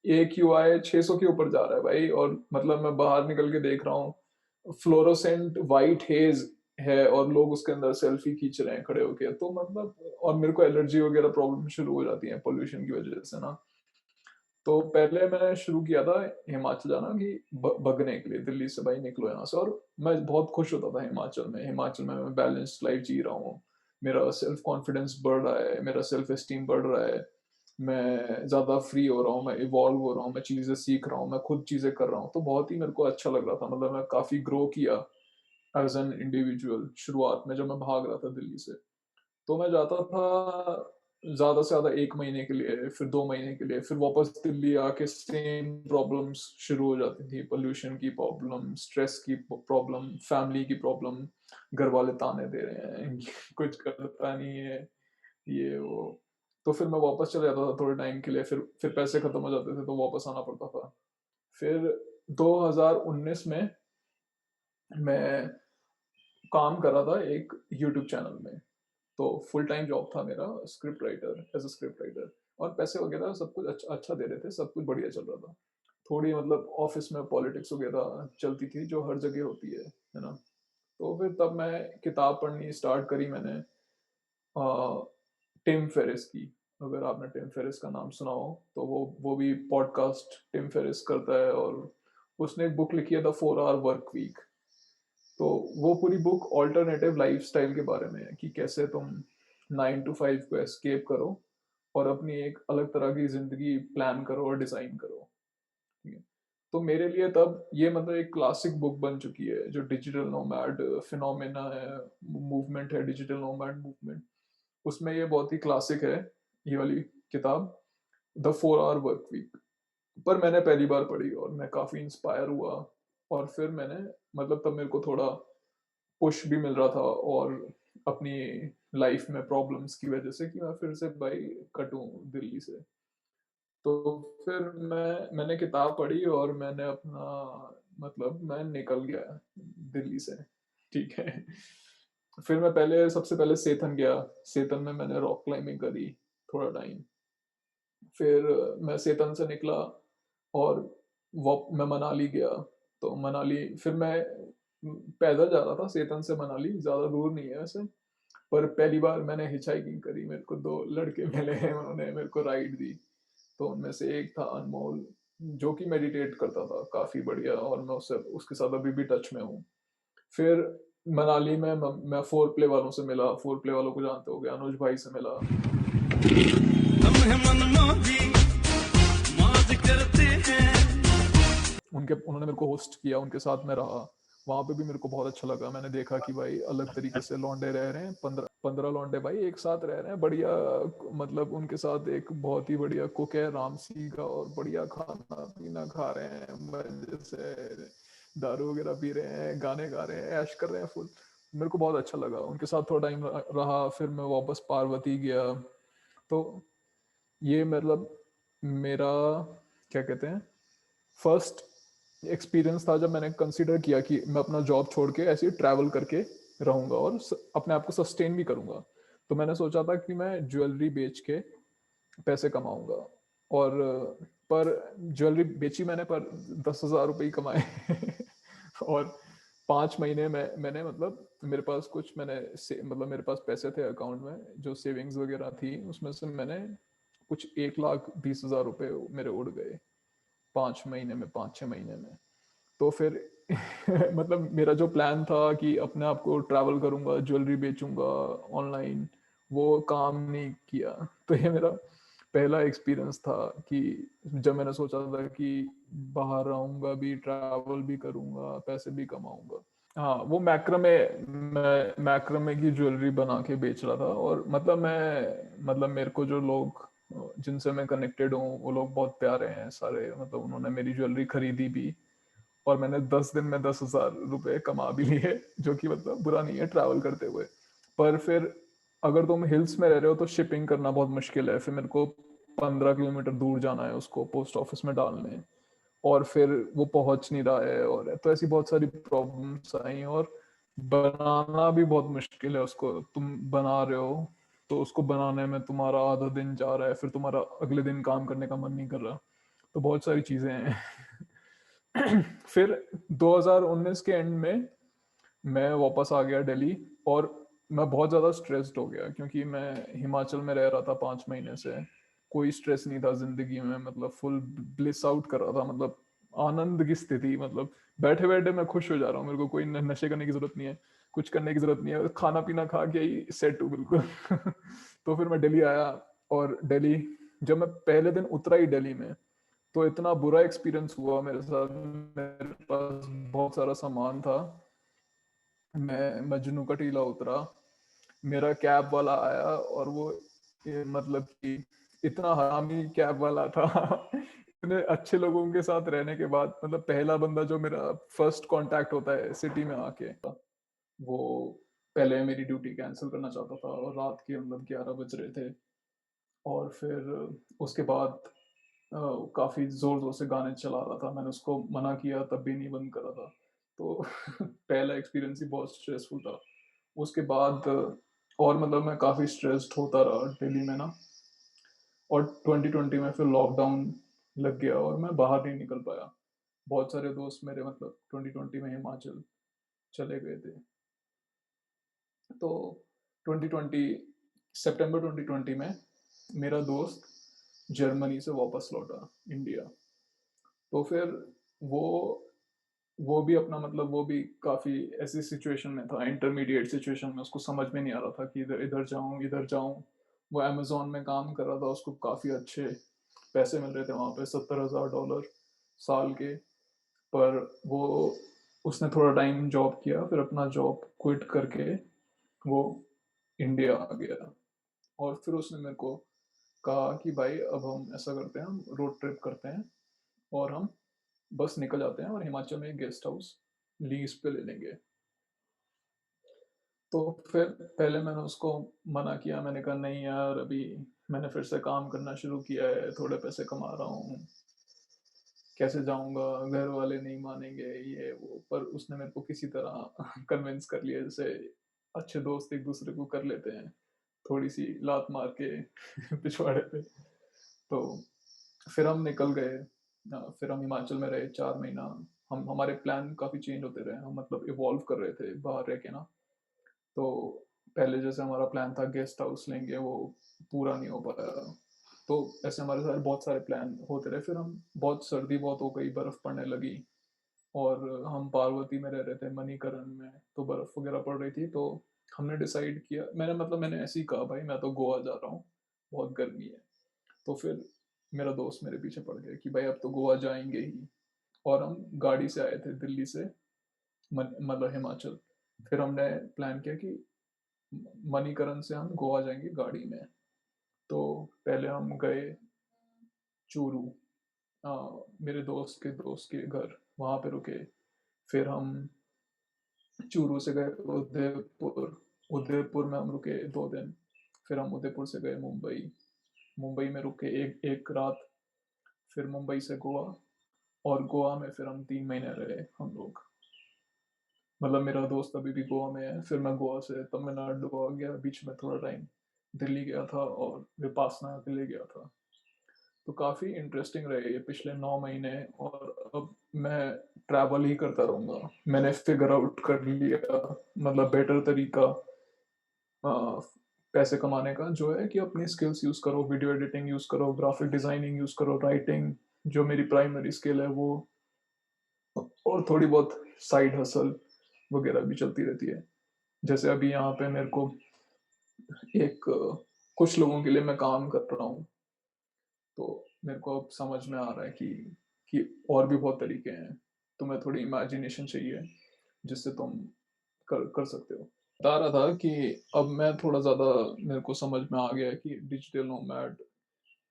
AQI 600 के ऊपर जा रहा है भाई। और मतलब मैं बाहर निकल के देख रहा हूँ, फ्लोरोसेंट वाइट हेज है और लोग उसके अंदर सेल्फी खींच रहे हैं खड़े होके, तो मतलब और मेरे को एलर्जी वगैरह प्रॉब्लम शुरू हो जाती है पोल्यूशन की वजह से ना। तो पहले मैंने शुरू किया था हिमाचल जाना, कि भगने के लिए दिल्ली से, भाई निकलो यहाँ से। और मैं बहुत खुश होता था हिमाचल में मैं बैलेंस्ड लाइफ जी रहा हूँ, मेरा सेल्फ कॉन्फिडेंस बढ़ रहा है, मेरा सेल्फ एस्टीम बढ़ रहा है, मैं ज्यादा फ्री हो रहा हूँ, मैं इवॉल्व हो रहा हूँ, मैं चीजें सीख रहा हूँ, मैं खुद चीजें कर रहा हूँ, तो बहुत ही मेरे को अच्छा लग रहा था, मतलब मैं काफी ग्रो किया एज एन इंडिविजुअल शुरुआत में, जब मैं भाग रहा था दिल्ली से। तो मैं जाता था ज्यादा से ज्यादा 1 महीने के लिए, फिर 2 महीने के लिए, फिर वापस दिल्ली आके सेम प्रॉब्लम्स शुरू हो जाती थी, पोल्यूशन की प्रॉब्लम, स्ट्रेस की प्रॉब्लम, फैमिली की प्रॉब्लम, घर वाले ताने दे रहे हैं कुछ करता नहीं है, ये वो। तो फिर मैं वापस चले जाता था थोड़े टाइम के लिए, फिर पैसे खत्म हो जाते थे तो वापस आना पड़ता था। फिर 2019 में मैं काम कर रहा था एक यूट्यूब चैनल में, तो फुल टाइम जॉब था मेरा, script writer, as a script writer. और पैसे वगैरह सब कुछ अच्छा अच्छा दे रहे थे, सब कुछ बढ़िया चल रहा था। थोड़ी मतलब ऑफिस में पॉलिटिक्स वगैरह चलती थी जो हर जगह होती है ना। तो फिर तब मैं किताब पढ़नी स्टार्ट करी मैंने, टिम फेरिस की। अगर आपने टिम फेरिस का नाम सुना हो तो वो भी पॉडकास्ट टिम फेरिस करता है, और उसने एक बुक लिखी है द 4 Hour Work Week। तो वो पूरी बुक ऑल्टरनेटिव लाइफस्टाइल के बारे में है कि कैसे तुम 9 to 5 को एस्केप करो और अपनी एक अलग तरह की जिंदगी प्लान करो और डिजाइन करो। ठीक है। तो मेरे लिए तब ये मतलब एक क्लासिक बुक बन चुकी है, जो डिजिटल नोमैड फिनोमेना है, मूवमेंट है, डिजिटल नोमैड मूवमेंट, उसमें ये बहुत ही क्लासिक है, ये वाली किताब, द 4 आवर वर्क वीक। पर मैंने पहली बार पढ़ी और मैं काफी इंस्पायर हुआ, और फिर मैंने मतलब तब मेरे को थोड़ा पुश भी मिल रहा था, और अपनी लाइफ में प्रॉब्लम्स की वजह से, कि मैं फिर से भाई कटूं दिल्ली से। तो फिर मैंने किताब पढ़ी और मैंने अपना मतलब मैं निकल गया दिल्ली से। ठीक है। फिर मैं पहले सबसे पहले सेतन गया। सेतन में मैंने रॉक क्लाइंबिंग करी थोड़ा टाइम। फिर मैं सेतन से निकला और वो मैं मनाली गया। तो मनाली फिर मैं पैदल जा रहा था, सेतन से मनाली ज़्यादा दूर नहीं है वैसे। पर पहली बार मैंने हिचहाइकिंग करी, मेरे को दो लड़के मिले हैं, उन्होंने मेरे को राइड दी। तो उनमें से एक था अनमोल, जो कि मेडिटेट करता था काफ़ी बढ़िया, और मैं उससे उसके साथ अभी भी टच में हूँ। फिर मनाली में मैं फोर प्ले वालों से मिला, फोर प्ले वालों को जानते हो गए, अनुज भाई से मिला। हम है मनमोजी मौज करते हैं। उनके उन्होंने मेरे को होस्ट किया, उनके साथ मैं रहा। वहां पे भी मेरे को बहुत अच्छा लगा, मैंने देखा कि भाई अलग तरीके से लौंडे रह रहे हैं, 15 15 लौंडे भाई एक साथ रह रहे हैं बढ़िया। मतलब उनके साथ एक बहुत ही बढ़िया कुक है रामसी का, और बढ़िया खाना पीना खा रहे हैं, मजे से दारू वगैरह पी रहे हैं, गाने गा रहे हैं, ऐश कर रहे हैं फुल। मेरे को बहुत अच्छा लगा उनके साथ थोड़ा टाइम रहा। फिर मैं वापस पार्वती गया। तो ये मतलब मेरा क्या कहते हैं फर्स्ट एक्सपीरियंस था, जब मैंने कंसिडर किया कि मैं अपना जॉब छोड़ के ऐसे ही ट्रैवल करके रहूंगा और अपने आप को सस्टेन भी करूंगा। तो मैंने सोचा था कि मैं ज्वेलरी बेच के पैसे कमाऊंगा। और पर ज्वेलरी बेची मैंने, पर 10,000 रुपये ही कमाए। और 5 महीने में मैंने मतलब मेरे पास कुछ मतलब मेरे पास पैसे थे अकाउंट में, जो सेविंग्स वगैरह थी उसमें से मैंने कुछ 1,20,000 रुपये मेरे उड़ गए 5 महीने में, 5 6 महीने में। तो फिर मतलब मेरा जो प्लान था कि अपने आप को ट्रैवल करूंगा, ज्वेलरी बेचूंगा ऑनलाइन, वो काम नहीं किया। तो ये मेरा पहला एक्सपीरियंस था कि जब मैंने सोचा था कि बाहर रहूंगा भी, ट्रैवल भी करूंगा, पैसे भी कमाऊंगा। हाँ, वो मैक्रमे की ज्वेलरी बना के बेच रहा था। और मतलब मेरे को जो लोग जिनसे मैं कनेक्टेड हूँ, वो लोग बहुत प्यारे हैं सारे, मतलब उन्होंने मेरी ज्वेलरी खरीदी भी। और मैंने 10 दिन में 10,000 रुपये कमा भी लिए, जो कि मतलब बुरा नहीं है ट्रैवल करते हुए। पर फिर अगर तुम हिल्स में रह रहे हो तो शिपिंग करना बहुत मुश्किल है। फिर मेरे को 15 किलोमीटर दूर जाना है उसको पोस्ट ऑफिस में डालने, और फिर वो पहुंच नहीं रहा है, और तो ऐसी बहुत सारी प्रॉब्लम्स आई। और बनाना भी बहुत मुश्किल है उसको, तुम बना रहे हो तो उसको बनाने में तुम्हारा आधा दिन जा रहा है, फिर तुम्हारा अगले दिन काम करने का मन नहीं कर रहा। तो बहुत सारी चीजें हैं। फिर 2019 के एंड में मैं वापस आ गया दिल्ली। और मैं बहुत ज़्यादा स्ट्रेस्ड हो गया, क्योंकि मैं हिमाचल में रह रहा था 5 महीने से। कोई स्ट्रेस नहीं था जिंदगी में, मतलब फुल ब्लिस आउट कर रहा था, मतलब आनंद की स्थिति। मतलब बैठे बैठे मैं खुश हो जा रहा हूँ, मेरे को कोई नशे करने की जरूरत नहीं है, कुछ करने की जरूरत नहीं है, खाना पीना खा के ही सेट हूँ बिल्कुल। तो फिर मैं दिल्ली आया। और दिल्ली जब मैं पहले दिन उतरा ही दिल्ली में, तो इतना बुरा एक्सपीरियंस हुआ मेरे साथ। मेरे पास बहुत सारा सामान था, मैं मजनू का टीला उतरा, मेरा कैब वाला आया, और वो मतलब कि इतना हरामी कैब वाला था। इतने अच्छे लोगों के साथ रहने के बाद, मतलब पहला बंदा जो मेरा फर्स्ट कांटेक्ट होता है सिटी में आके, वो पहले मेरी ड्यूटी कैंसिल करना चाहता था, और रात के मतलब 11 बज रहे थे। और फिर उसके बाद काफी जोर जोर से गाने चला रहा था, मैंने उसको मना किया तब भी नहीं बंद करा था। तो पहला एक्सपीरियंस ही बहुत स्ट्रेसफुल था। उसके बाद और मतलब मैं काफी स्ट्रेस्ड होता रहा दिल्ली में ना। और 2020 में फिर लॉकडाउन लग गया और मैं बाहर नहीं निकल पाया। बहुत सारे दोस्त मेरे मतलब 2020 में हिमाचल चले गए थे। तो 2020 सितंबर 2020 में मेरा दोस्त जर्मनी से वापस लौटा इंडिया। तो फिर वो वो भी अपना मतलब वो भी काफ़ी ऐसी सिचुएशन में था, इंटरमीडिएट सिचुएशन में, उसको समझ में नहीं आ रहा था कि इधर इधर जाऊँ, इधर जाऊँ। वो अमेज़न में काम कर रहा था, उसको काफ़ी अच्छे पैसे मिल रहे थे वहाँ पे, $70,000 साल के। पर वो उसने थोड़ा टाइम जॉब किया, फिर अपना जॉब क्विट करके वो इंडिया आ गया। और फिर उसने मेरे को कहा कि भाई अब हम ऐसा करते हैं, हम रोड ट्रिप करते हैं और हम बस निकल जाते हैं और हिमाचल में एक गेस्ट हाउस लीज पे ले लेंगे। तो फिर पहले मैंने उसको मना किया, मैंने कहा नहीं यार, अभी मैंने फिर से काम करना शुरू किया है, थोड़े पैसे कमा रहा हूँ, कैसे जाऊंगा, घर वाले नहीं मानेंगे, ये वो। पर उसने मेरे को किसी तरह कन्विंस कर लिया, जैसे अच्छे दोस्त एक दूसरे को कर लेते हैं, थोड़ी सी लात मार के पिछवाड़े पे। तो फिर हम निकल गए। फिर हम हिमाचल में रहे 4 महीना। हम हमारे प्लान काफ़ी चेंज होते रहे, हम मतलब इवॉल्व कर रहे थे बाहर रह के ना। तो पहले जैसे हमारा प्लान था गेस्ट हाउस लेंगे, वो पूरा नहीं हो पाया। तो ऐसे हमारे सारे बहुत सारे प्लान होते रहे। फिर हम बहुत सर्दी बहुत हो गई, बर्फ़ पड़ने लगी, और हम पार्वती में रह रहे थे, मणिकरण में, तो बर्फ़ वगैरह पड़ रही थी। तो हमने डिसाइड किया, मैंने ऐसे ही कहा भाई मैं तो गोवा जा रहा हूँ, बहुत गर्मी है। तो फिर मेरा दोस्त मेरे पीछे पड़ गया कि भाई अब तो गोवा जाएंगे ही। और हम गाड़ी से आए थे दिल्ली से, मतलब हिमाचल। फिर हमने प्लान किया कि मणिकरण से हम गोवा जाएंगे गाड़ी में। तो पहले हम गए चूरू, मेरे दोस्त के घर, वहाँ पे रुके। फिर हम चूरू से गए उदयपुर, उदयपुर में हम रुके 2 दिन। फिर हम उदयपुर से गए मुंबई, मुंबई में रुके एक एक रात। फिर मुंबई से गोवा, और गोवा में फिर हम 3 महीने रहे हम लोग। मतलब मेरा दोस्त अभी भी गोवा में है। फिर मैं गोवा से तमिलनाडु आ गया, बीच में थोड़ा टाइम दिल्ली गया था और विपासना के लिए गया था। तो काफ़ी इंटरेस्टिंग रहे ये पिछले 9 महीने। और अब मैं ट्रैवल ही करता रहूँगा। मैंने फिगर आउट कर लिया, मतलब बेटर तरीका आ, पैसे कमाने का, जो है कि अपनी स्किल्स यूज़ करो, वीडियो एडिटिंग यूज़ करो, ग्राफिक डिज़ाइनिंग यूज़ करो, राइटिंग, जो मेरी प्राइमरी स्किल है वो, और थोड़ी बहुत साइड हसल वगैरह भी चलती रहती है। जैसे अभी यहाँ पे मेरे को एक कुछ लोगों के लिए मैं काम कर रहा हूँ। तो मेरे को अब समझ में आ रहा है कि और भी बहुत तरीके हैं। तुम्हें थोड़ी इमेजिनेशन चाहिए जिससे तुम कर कर सकते हो। बता रहा था कि अब मैं थोड़ा ज़्यादा, मेरे को समझ में आ गया है कि डिजिटल नोमैड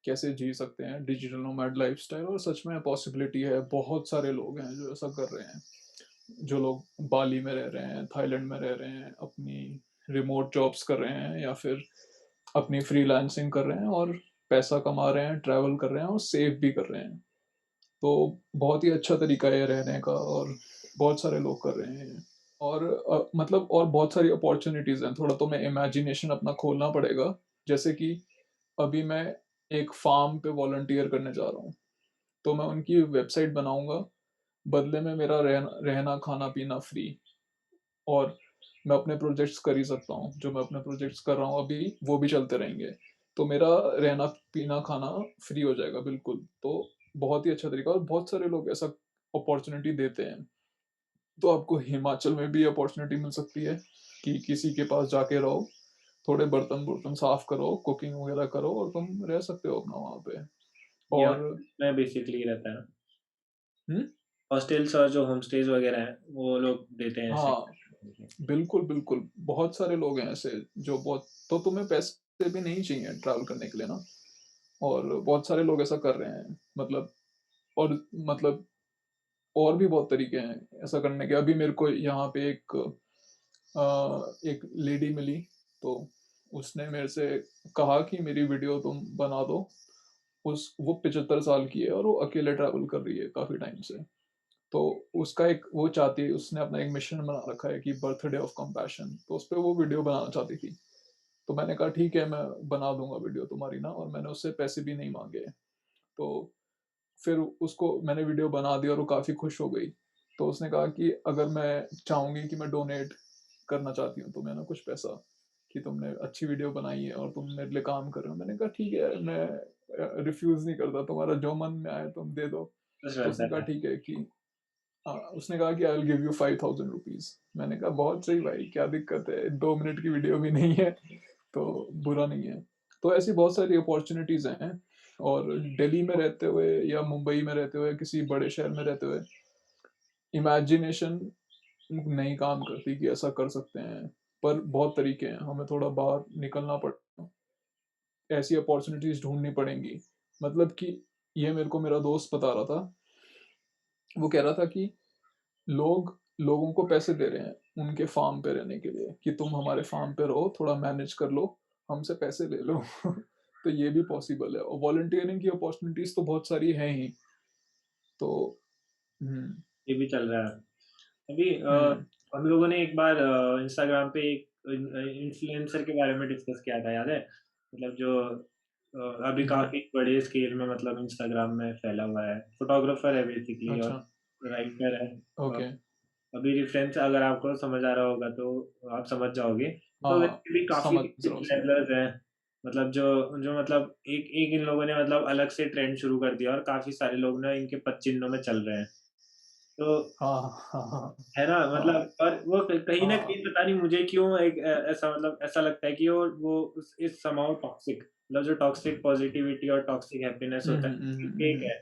कैसे जी सकते हैं, डिजिटल नोमैड लाइफस्टाइल। और सच में पॉसिबिलिटी है, बहुत सारे लोग हैं जो ऐसा कर रहे हैं। जो लोग बाली में रह रहे हैं, थाईलैंड में रह रहे हैं, अपनी रिमोट जॉब्स कर रहे हैं, या फिर अपनी फ्रीलांसिंग कर रहे हैं और पैसा कमा रहे हैं, ट्रैवल कर रहे हैं और सेव भी कर रहे हैं। तो बहुत ही अच्छा तरीका है रहने का, और बहुत सारे लोग कर रहे हैं। और मतलब और बहुत सारी अपॉर्चुनिटीज़ हैं, थोड़ा तो मैं इमेजिनेशन अपना खोलना पड़ेगा। जैसे कि अभी मैं एक फार्म पे वॉलंटियर करने जा रहा हूँ, तो मैं उनकी वेबसाइट बनाऊंगा, बदले में मेरा रहना रहना खाना पीना फ्री। और मैं अपने प्रोजेक्ट्स कर ही सकता हूँ, जो मैं अपने प्रोजेक्ट्स कर रहा हूँ अभी वो भी चलते रहेंगे। तो मेरा रहना पीना खाना फ्री हो जाएगा बिल्कुल। तो बहुत ही अच्छा तरीका, और बहुत सारे लोग ऐसा अपॉर्चुनिटी देते हैं। तो आपको हिमाचल में भी अपॉर्चुनिटी मिल सकती है कि किसी के पास जाके रहो, थोड़े बर्तन बुर्तन साफ करो, कुकिंग वगैरह करो, और तुम रह सकते हो अपना वहाँ पे। ये और में बेसिकली रहता है। हम्म, हॉस्टल्स और जो होम स्टेज वगैरह हैं वो लोग देते हैं ऐसे। हाँ, बिल्कुल बिल्कुल, बहुत सारे लोग हैं ऐसे जो बहुत, तो तुम्हें पैसे भी नहीं चाहिए ट्रैवल करने के लिए ना। और बहुत सारे लोग ऐसा कर रहे हैं, मतलब, और मतलब और भी बहुत तरीके हैं ऐसा करने के। अभी मेरे को यहाँ पे एक लेडी मिली, तो उसने मेरे से कहा कि मेरी वीडियो तुम बना दो। उस वो 75 साल की है और वो अकेले ट्रैवल कर रही है काफ़ी टाइम से। तो उसका एक वो चाहती है, उसने अपना एक मिशन बना रखा है कि बर्थडे ऑफ कंपैशन, तो उस पर वो वीडियो बनाना चाहती थी। तो मैंने कहा ठीक है, मैं बना दूंगा वीडियो तुम्हारी ना, और मैंने उससे पैसे भी नहीं मांगे। तो फिर उसको मैंने वीडियो बना दी और वो काफ़ी खुश हो गई। तो उसने कहा कि अगर मैं चाहूँगी कि मैं डोनेट करना चाहती हूँ तुम्हें ना कुछ पैसा, कि तुमने अच्छी वीडियो बनाई है और तुम मेरे लिए काम कर रहे हो। मैंने कहा ठीक है, मैं रिफ्यूज़ नहीं करता, तुम्हारा जो मन में आए तुम दे दो। बस तो वैसा उसने कहा है। ठीक है कि उसने कहा कि I will give you 5,000 rupees. मैंने कहा बहुत सही भाई, क्या दिक्कत है, 2 मिनट की वीडियो भी नहीं है, तो बुरा नहीं है। तो ऐसी बहुत सारी अपॉर्चुनिटीज हैं। और दिल्ली में रहते हुए या मुंबई में रहते हुए, किसी बड़े शहर में रहते हुए, इमेजिनेशन नहीं काम करती कि ऐसा कर सकते हैं। पर बहुत तरीके हैं, हमें थोड़ा बाहर निकलना पड़ेगा, ऐसी अपॉर्चुनिटीज ढूंढनी पड़ेंगी। मतलब कि ये मेरे को मेरा दोस्त बता रहा था, वो कह रहा था कि लोगों को पैसे दे रहे हैं उनके फार्म पे रहने के लिए, कि तुम हमारे फार्म पे रहो, थोड़ा मैनेज कर लो, हमसे पैसे ले लो। तो ये भी पॉसिबल है, और वॉलंटियरिंग की अपॉर्चुनिटीज तो बहुत सारी हैं ही। तो हम्म। ये भी चल रहा है अभी। हम्म। हम लोगों ने एक बार इंस्टाग्राम पे एक इन्फ्लुएंसर के बारे में डिस्कस किया था, याद है? मतलब जो अभी हम्म। काफी बड़े स्केल में मतलब इंस्टाग्राम में फैला हुआ है, फोटोग्राफर है बेसिकली और अच्छा। राइटर है। अ, ओके। अभी रेफरेंस अगर आपको समझ आ रहा होगा तो आप समझ जाओगे। तो हाँ, वैसे भी काफी समझ रहा हूँ, समझ रहा ट्रैवलर्स हैं, मतलब जो जो मतलब एक एक इन लोगों ने मतलब अलग से ट्रेंड शुरू कर दिया और काफी सारे लोग ना इनके पदचिह्नों में चल रहे हैं। तो हूँ। हाँ, हाँ, हाँ, है ना, हाँ, मतलब और वो कहीं ना हाँ। कहीं पता नहीं मुझे क्यों एक ऐसा मतलब ऐसा लगता है कि वो इस समाउ टॉक्सिक, मतलब जो टॉक्सिक पॉजिटिविटी और टॉक्सिक हैप्पीनेस होता है एक है।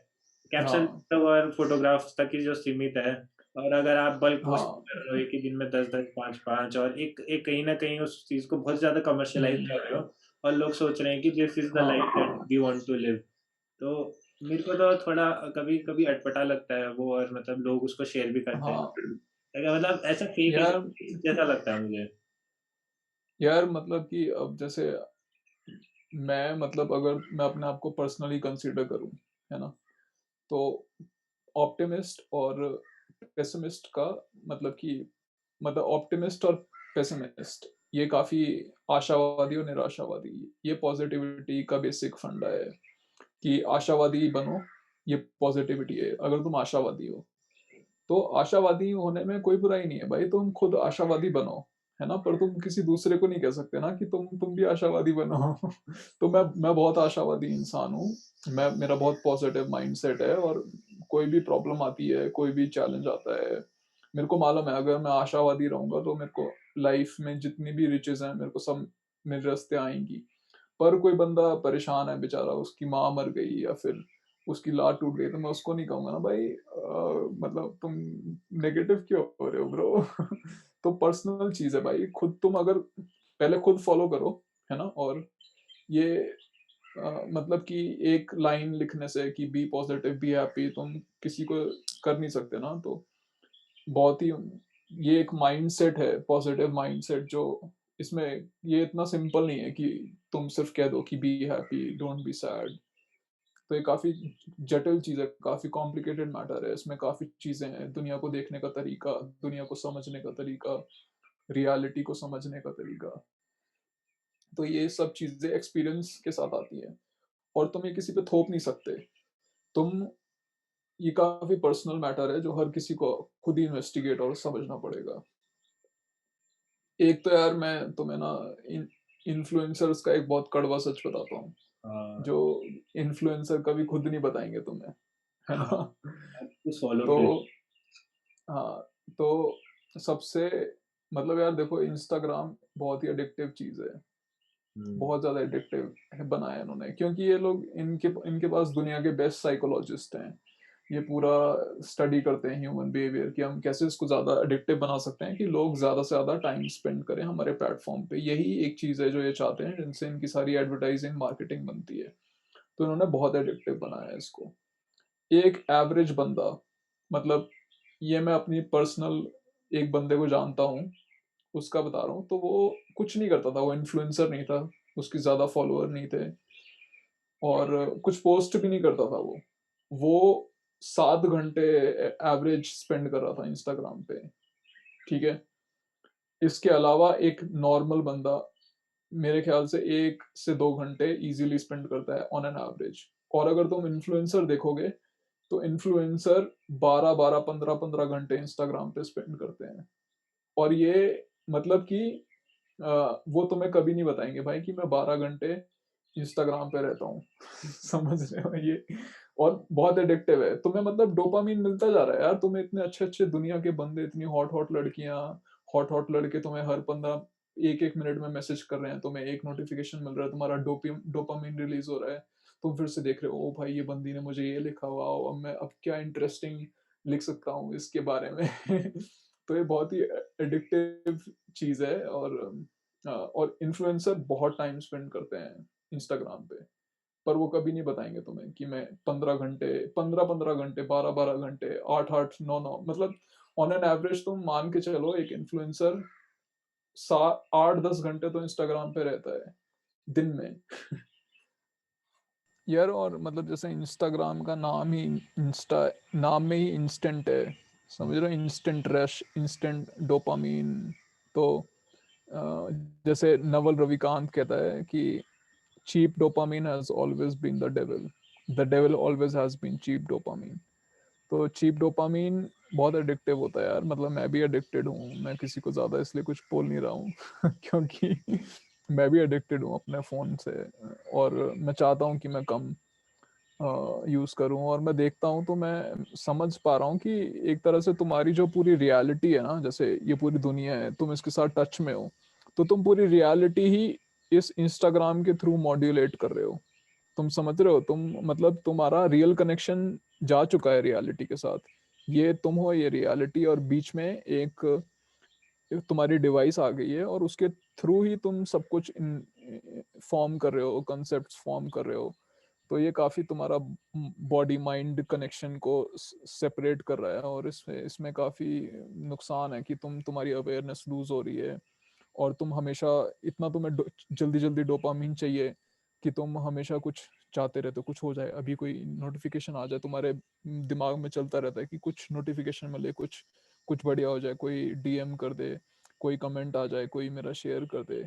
कैप्शन हाँ, तक और फोटोग्राफ्स तक ही जो सीमित है। और अगर आप बल्क पोस्ट हाँ। कर रहे हो एक ही दिन में 10-10 5-5 और एक कहीं ना कहीं उस चीज को बहुत ज्यादा कमर्शलाइज हम्म। कर रहे हो और लोग सोच रहे हैं कि दिस इज द लाइफ हाँ, that we want to live. तो मेरे को तो थोड़ा कभी कभी अटपटा लगता है वो, और मतलब लोग उसको शेयर भी करते हैं। हाँ। मतलब ऐसा फेक यार, जैसा लगता है मुझे। यार मतलब कि अब जैसे मैं, मतलब अगर मैं अपने आप को पर्सनली कंसीडर करूं, है ना, तो ऑप्टिमिस्ट और पेसिमिस्ट का, मतलब कि, मतलब ऑप्टिमिस्ट और पेसिमिस्ट, ये काफी, आशावादी और निराशावादी, ये पॉजिटिविटी का बेसिक फंडा है कि आशावादी बनो। ये पॉजिटिविटी है, अगर तुम आशावादी हो तो आशावादी होने में कोई बुराई नहीं है भाई, तुम खुद आशावादी बनो, है ना, पर तुम किसी दूसरे को नहीं कह सकते ना कि तुम भी आशावादी बनो। तो मैं बहुत आशावादी इंसान हूँ। मेरा बहुत पॉजिटिव माइंडसेट है, और कोई भी प्रॉब्लम आती है, कोई भी चैलेंज आता है, मेरे को मालूम है अगर मैं आशावादी रहूंगा तो मेरे को लाइफ में जितनी भी रिचेज हैं मेरे को सब मेरे रास्ते आएंगी। पर कोई बंदा परेशान है बेचारा, उसकी माँ मर गई या फिर उसकी लात टूट गई, तो मैं उसको नहीं कहूंगा ना भाई, मतलब तुम नेगेटिव क्यों हो रहे हो ब्रो। तो पर्सनल चीज है भाई, खुद तुम अगर पहले खुद फॉलो करो, है ना। और ये मतलब कि एक लाइन लिखने से कि बी पॉजिटिव बी हैप्पी तुम किसी को कर नहीं सकते ना। तो बहुत ही, ये एक माइंडसेट है, पॉजिटिव माइंडसेट, जो इसमें ये इतना सिंपल नहीं है कि तुम सिर्फ कह दो कि be happy don't be sad. तो ये काफी जटिल चीज है, काफी कॉम्प्लिकेटेड मैटर है, इसमें काफी चीजें हैं, दुनिया को देखने का तरीका, दुनिया को समझने का तरीका, रियलिटी को समझने का तरीका। तो ये सब चीजें एक्सपीरियंस के साथ आती है, और तुम ये किसी पे थोप नहीं सकते। तुम, ये काफी पर्सनल मैटर है जो हर किसी को खुद ही इन्वेस्टिगेट और समझना पड़ेगा। एक तो यार मैं तुम्हें ना, इन इन्फ्लुएंसर्स का एक बहुत कड़वा सच बताता हूँ, हाँ जो इन्फ्लुएंसर कभी खुद नहीं बताएंगे तुम्हें, है हाँ, ना। कुछ फॉलो तो कर। हाँ, तो सबसे, मतलब यार देखो, इंस्टाग्राम बहुत ही एडिक्टिव चीज है, हम्म, बहुत ज्यादा एडिक्टिव बनाया इन्होंने, क्योंकि ये लोग, इनके इनके पास दुनिया के बेस्ट साइकोलॉजिस्ट हैं। ये पूरा स्टडी करते हैं ह्यूमन बिहेवियर कि हम कैसे इसको ज्यादा एडिक्टिव बना सकते हैं, कि लोग ज्यादा से ज्यादा टाइम स्पेंड करें हमारे प्लेटफॉर्म पे। यही एक चीज है जो ये चाहते हैं, जिनसे इनकी सारी एडवर्टाइजिंग मार्केटिंग बनती है। तो इन्होंने बहुत एडिक्टिव बनाया है इसको। एक एवरेज बंदा, मतलब ये मैं अपनी पर्सनल एक बंदे को जानता हूँ, उसका बता रहा हूँ, तो वो कुछ नहीं करता था, वो इन्फ्लुएंसर नहीं था, उसकी ज्यादा फॉलोअर नहीं थे, और कुछ पोस्ट भी नहीं करता था वो 7 घंटे एवरेज स्पेंड कर रहा था इंस्टाग्राम पे, ठीक है। इसके अलावा एक नॉर्मल बंदा मेरे ख्याल से 1 से 2 घंटे इजीली स्पेंड करता है ऑन एन एवरेज। और अगर तुम इन्फ्लुएंसर देखोगे तो इन्फ्लुएंसर 12-12 15-15 घंटे इंस्टाग्राम पे स्पेंड करते हैं। और ये, मतलब कि वो तुम्हें कभी नहीं बताएंगे भाई कि मैं 12 घंटे इंस्टाग्राम पे रहता हूँ। समझ रहे हो ये, और बहुत एडिक्टिव है। तुम्हें मतलब डोपामिन मिलता जा रहा है यार, तुम्हें इतने अच्छे-अच्छे दुनिया के बंदे, इतनी हॉट-हॉट लड़कियाँ, हॉट-हॉट लड़के तुम्हें हर 15 1-1 मिनट में मैसेज कर रहे हैं, तुम्हें एक नोटिफ़िकेशन मिल रहा है, तुम्हारा डोपामिन रिलीज़ हो रहा है। तुम फिर से देख रहे हो, ओ भाई ये बंदी ने मुझे ये लिखा, वाओ! अब मैं अब क्या इंटरेस्टिंग लिख सकता हूँ इसके बारे में। तो ये बहुत ही एडिक्टिव चीज़ है। और इन्फ्लुएंसर बहुत टाइम स्पेंड करते हैं इंस्टाग्राम पे। पर वो कभी नहीं बताएँगे तुम्हें कि मैं 15 घंटे, 15-15 घंटे, 12-12 घंटे, 8-8, 9-9, मतलब ऑन एन एवरेज तुम मान के चलो एक इन्फ्लुएंसर सा 8-10 घंटे तो इंस्टाग्राम पे रहता है, दिन में। यार और मतलब जैसे इंस्टाग्राम का नाम ही इंस्टा, नाम में ही इंस्टेंट है, समझ रहे हो? Instant rush, instant dopamine. तो अ, जैसे नवल रविकांत कहता है कि cheap dopamine has always been the devil. The devil always has been cheap dopamine. तो चीप डोपामीन बहुत एडिक्टिव होता है यार, मतलब मैं भी एडिक्टेड हूँ, मैं किसी को ज़्यादा इसलिए कुछ बोल नहीं रहा हूँ क्योंकि मैं भी एडिक्टेड हूँ अपने फ़ोन से। और मैं चाहता हूँ कि मैं कम यूज़ करूँ। और मैं देखता हूँ तो मैं समझ पा रहा हूँ कि एक तरह से तुम्हारी जो पूरी रियलिटी है ना, जैसे ये पूरी दुनिया है, तुम इसके साथ टच में हो, तो तुम पूरी रियलिटी ही इस इंस्टाग्राम के थ्रू मॉड्यूलेट कर रहे हो। तुम समझ रहे हो? तुम मतलब तुम्हारा रियल कनेक्शन जा चुका है रियलिटी के साथ। ये तुम हो, ये रियलिटी, और बीच में एक तुम्हारी डिवाइस आ गई है और उसके थ्रू ही तुम सब कुछ फॉर्म कर रहे हो, कॉन्सेप्ट्स फॉर्म कर रहे हो। तो ये काफ़ी तुम्हारा बॉडी माइंड कनेक्शन को सेपरेट कर रहा है, और इसमें इसमें काफ़ी नुकसान है कि तुम्हारी अवेयरनेस लूज हो रही है। और तुम हमेशा इतना तुम्हें जल्दी जल्दी डोपामिन चाहिए कि तुम हमेशा कुछ चाहते रहते हो, कुछ हो जाए, अभी कोई नोटिफिकेशन आ जाए, तुम्हारे दिमाग में चलता रहता है कि कुछ नोटिफिकेशन मिले, कुछ कुछ बढ़िया हो जाए, कोई डीएम कर दे, कोई कमेंट आ जाए, कोई मेरा शेयर कर दे,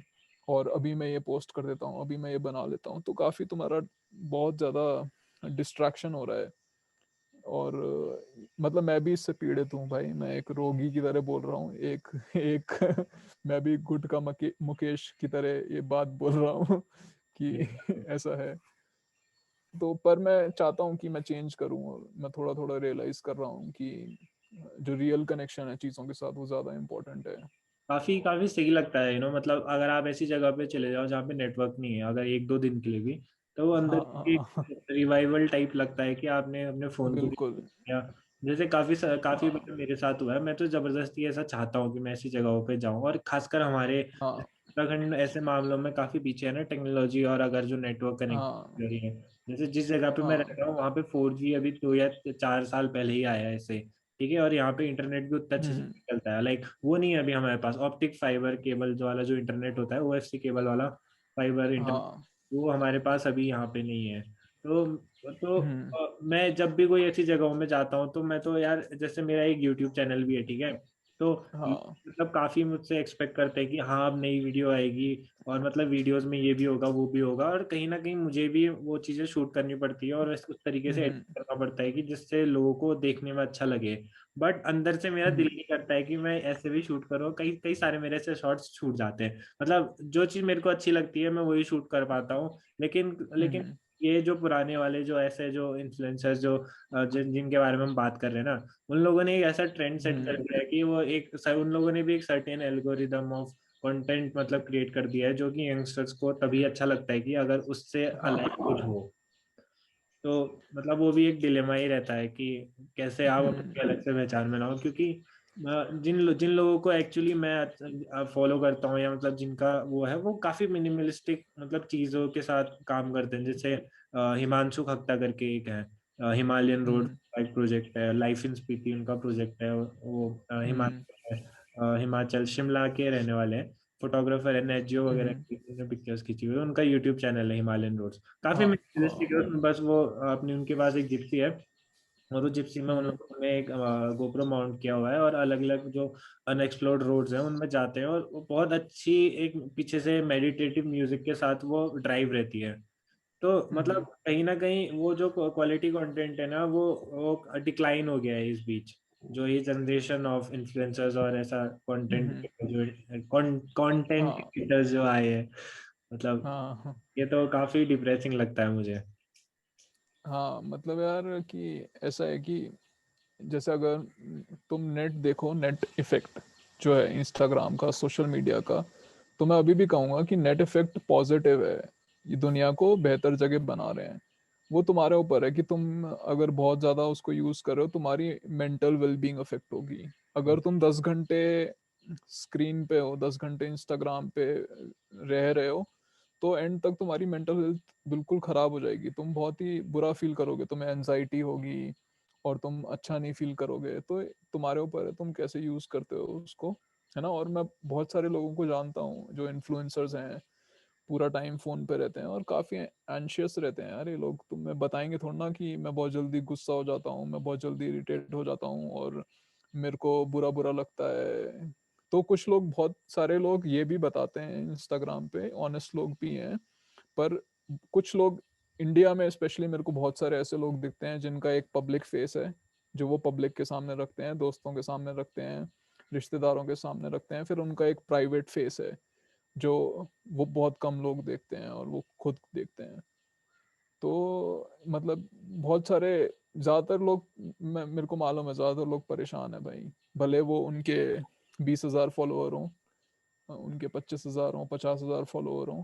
और अभी मैं ये पोस्ट कर देता हूँ, अभी मैं ये बना लेता हूँ। तो काफ़ी तुम्हारा बहुत ज़्यादा डिस्ट्रैक्शन हो रहा है। और मतलब मैं भी इससे पीड़ित हूँ भाई, मैं एक रोगी की तरह बोल रहा हूँ, एक एक मैं भी गुटखा मुकेश की तरह ये बात बोल रहा हूँ कि ऐसा है। तो पर मैं चाहता हूँ कि मैं चेंज करूँ, और मैं थोड़ा थोड़ा रियलाइज कर रहा हूँ कि जो रियल कनेक्शन है चीज़ों के साथ वो ज़्यादा इम्पोर्टेंट है। काफी काफी सही लगता है मतलब अगर आप ऐसी जगह पे चले जाओ जहाँ पे नेटवर्क नहीं है, अगर एक दो दिन के लिए भी, तो वो अंदर हाँ से हाँ हाँ, एक रिवाइवल टाइप लगता है कि आपने अपने फोन को भी बिल्कुल। किया। जैसे काफी हाँ बार मेरे साथ हुआ है, मैं तो जबरदस्ती ऐसा चाहता हूँ कि मैं ऐसी जगहों पे जाऊँ, और खासकर हमारे हाँ उत्तराखंड ऐसे मामलों में काफी पीछे है ना टेक्नोलॉजी, और अगर जो नेटवर्क हाँ कनेक्ट है, जैसे जिस जगह पे मैं हाँ। रहता हूँ वहाँ पे 4G अभी 2 या 4 साल पहले ही आया है ऐसे। ठीक है, और यहाँ पे इंटरनेट भी उतना अच्छे से हम्म। चलता है, लाइक वो नहीं है अभी हमारे पास ऑप्टिक फाइबर केबल जो वाला जो इंटरनेट होता है, OFC केबल वाला फाइबर इंटरनेट, हाँ। वो हमारे पास अभी यहाँ पे नहीं है। तो हम्म। मैं जब भी कोई ऐसी जगहों में जाता हूँ तो मैं तो यार, जैसे मेरा एक यूट्यूब चैनल भी है, ठीक है, तो हाँ। मतलब काफी मुझसे एक्सपेक्ट करते हैं कि हाँ अब नई वीडियो आएगी, और मतलब वीडियोस में ये भी होगा वो भी होगा, और कहीं ना कहीं मुझे भी वो चीजें शूट करनी पड़ती है और उस तरीके से एडिट हम्म। करना पड़ता है कि जिससे लोगों को देखने में अच्छा लगे। बट अंदर से मेरा दिल हम्म। नहीं करता है कि मैं ऐसे भी शूट करूँ, कई कई सारे मेरे से शॉट्स छूट जाते हैं, मतलब जो चीज मेरे को अच्छी लगती है मैं वही शूट कर पाता हूँ। लेकिन लेकिन हम्म। ये जो पुराने वाले जो ऐसे जो इन्फ्लुएंसर्स जो जिनके बारे में हम बात कर रहे हैं ना, उन लोगों ने एक ऐसा ट्रेंड सेट कर हम्म। दिया है कि वो उन लोगों ने भी एक सर्टेन एल्गोरिदम ऑफ कंटेंट मतलब क्रिएट कर दिया है, जो कि यंगस्टर्स को तभी अच्छा लगता है कि अगर उससे अलग कुछ हाँ। हो। तो मतलब वो भी एक डिलेमा ही रहता है कि कैसे आप हम्म। अपनी अलग से पहचान बनाओ, क्योंकि जिन लोगों को एक्चुअली मैं फॉलो करता हूँ, या मतलब जिनका वो है, वो काफी मिनिमलिस्टिक मतलब चीजों के साथ काम करते हैं। जैसे हिमांशु खक्ता करके एक है, हिमालयन रोड हम्म। एक प्रोजेक्ट है, लाइफ इन स्पीति उनका प्रोजेक्ट है, वो हम्म। हिमाचल है, हिमाचल शिमला के रहने वाले हैं, फोटोग्राफर है, नेट जियो वगैरह हम्म। की पिक्चर्स खींची हुई है, उनका यूट्यूब चैनल है हिमालयन रोड, काफी हाँ मिनिमलिस्टिक है हाँ। उसमें, बस वो अपनी उनके पास एक जिप्सी है, और वो जिप्सी में उन हम्म। लोगों ने एक गोप्रो माउंट किया हुआ है, और अलग अलग जो अनएक्सप्लोर्ड रोड्स हैं उनमें जाते हैं, और वो बहुत अच्छी एक पीछे से मेडिटेटिव म्यूजिक के साथ वो ड्राइव रहती है। तो मतलब हम्म। कहीं ना कहीं वो जो क्वालिटी कंटेंट है ना, वो डिक्लाइन हो गया है इस बीच, जो ये जनरेशन ऑफ इन्फ्लुएंसर्स और ऐसा कंटेंट हम्म। जो कंटेंट हाँ क्रिएटर्स जो आए हैं, मतलब हाँ हाँ। ये तो काफी डिप्रेसिंग लगता है मुझे। हाँ मतलब यार कि ऐसा है कि जैसे अगर तुम नेट देखो, नेट इफेक्ट जो है इंस्टाग्राम का, सोशल मीडिया का, तो मैं अभी भी कहूँगा कि नेट इफेक्ट पॉजिटिव है। ये दुनिया को बेहतर जगह बना रहे हैं। वो तुम्हारे ऊपर है कि तुम अगर बहुत ज़्यादा उसको यूज़ कर रहे हो, तुम्हारी मेंटल वेलबींग अफेक्ट होगी। अगर तुम 10 घंटे स्क्रीन पे हो, 10 घंटे इंस्टाग्राम पे रह रहे हो, तो एंड तक तुम्हारी मेंटल हेल्थ बिल्कुल ख़राब हो जाएगी। तुम बहुत ही बुरा फील करोगे, तुम्हें एनजाइटी होगी और तुम अच्छा नहीं फील करोगे। तो तुम्हारे ऊपर है तुम कैसे यूज़ करते हो उसको, है ना। और मैं बहुत सारे लोगों को जानता हूँ जो इन्फ्लुएंसर्स हैं, पूरा टाइम फ़ोन पे रहते हैं और काफ़ी एंशियस रहते हैं यार ये लोग। तुम्हें बताएंगे थोड़ा ना कि मैं बहुत जल्दी गुस्सा हो जाता हूँ, मैं बहुत जल्दी इरिटेट हो जाता हूँ और मेरे को बुरा बुरा लगता है। तो कुछ लोग, बहुत सारे लोग ये भी बताते हैं इंस्टाग्राम पे, ऑनेस्ट लोग भी हैं। पर कुछ लोग इंडिया में स्पेशली, मेरे को बहुत सारे ऐसे लोग दिखते हैं जिनका एक पब्लिक फेस है, जो वो पब्लिक के सामने रखते हैं, दोस्तों के सामने रखते हैं, रिश्तेदारों के सामने रखते हैं। फिर उनका एक प्राइवेट फेस है जो वो बहुत कम लोग देखते हैं और वो खुद देखते हैं। तो मतलब बहुत सारे, ज़्यादातर लोग, मेरे को मालूम है ज़्यादातर लोग परेशान है भाई। भले वो उनके 20,000 फॉलोअर हों, उनके 25,000 हों, 50,000 फॉलोअर हों,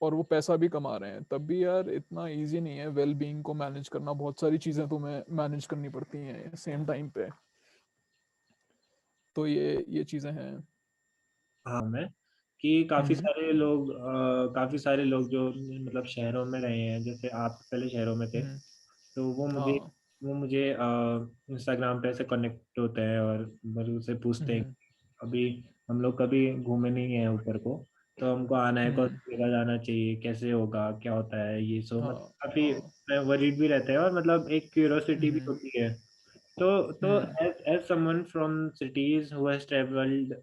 और वो पैसा भी कमा रहे हैं, तब भी यार इतना इजी नहीं है वेल बीइंग को मैनेज करना। बहुत सारी चीज़ें तुम्हें मैनेज करनी पड़ती हैं सेम टाइम पे। तो ये चीज़ें हैं। हाँ मैं कि हम्म। काफी सारे लोग जो मतलब शहरों में रहे हैं, जैसे आप पहले शहरों में थे, हम्म। तो हाँ। वो मुझे इंस्टाग्राम पे ऐसे कनेक्ट होते हैं और मेरे से पूछते हैं हम्म। कि अभी हम लोग कभी घूमे नहीं है ऊपर को, तो हमको आना है, कौन हम्म। सी जगह जाना चाहिए, कैसे होगा, क्या होता है ये सो, हाँ। मतलब काफी हाँ। वरीड भी रहते हैं और मतलब एक क्यूरियोसिटी भी हम्म। होती है। तो हम्म। as someone from cities who has traveled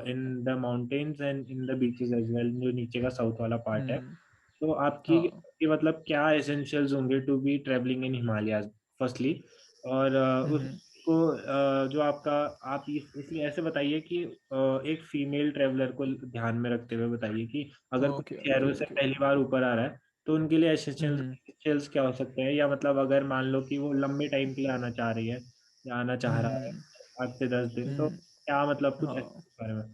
in the mountains and in the beaches as well, जो नीचे का साउथ वाला पार्ट है, हम्म। तो आपकी हाँ। आपके मतलब क्या एसेंशियल्स होंगे to be travelling in Himalayas firstly, और हम्म। उसको जो आपका, आप इसलिए ऐसे बताइए कि एक फीमेल ट्रेवलर को ध्यान में रखते हुए बताइए कि अगर ओके, कोई ओके, शहरों से ओके। पहली बार ऊपर आ रहा है, तो उनके लिए एसेंशियल्स हम्म। एसेंशियल्स क्या हो सकते हैं, या मतलब अगर मान लो कि वो लंबे टाइम के लिए आना चाह रही है या आना चाह रहा है हम्म। 8 से 10 दिन, तो हम्म। क्या मतलब कुछ ऐसे हाँ बारे में।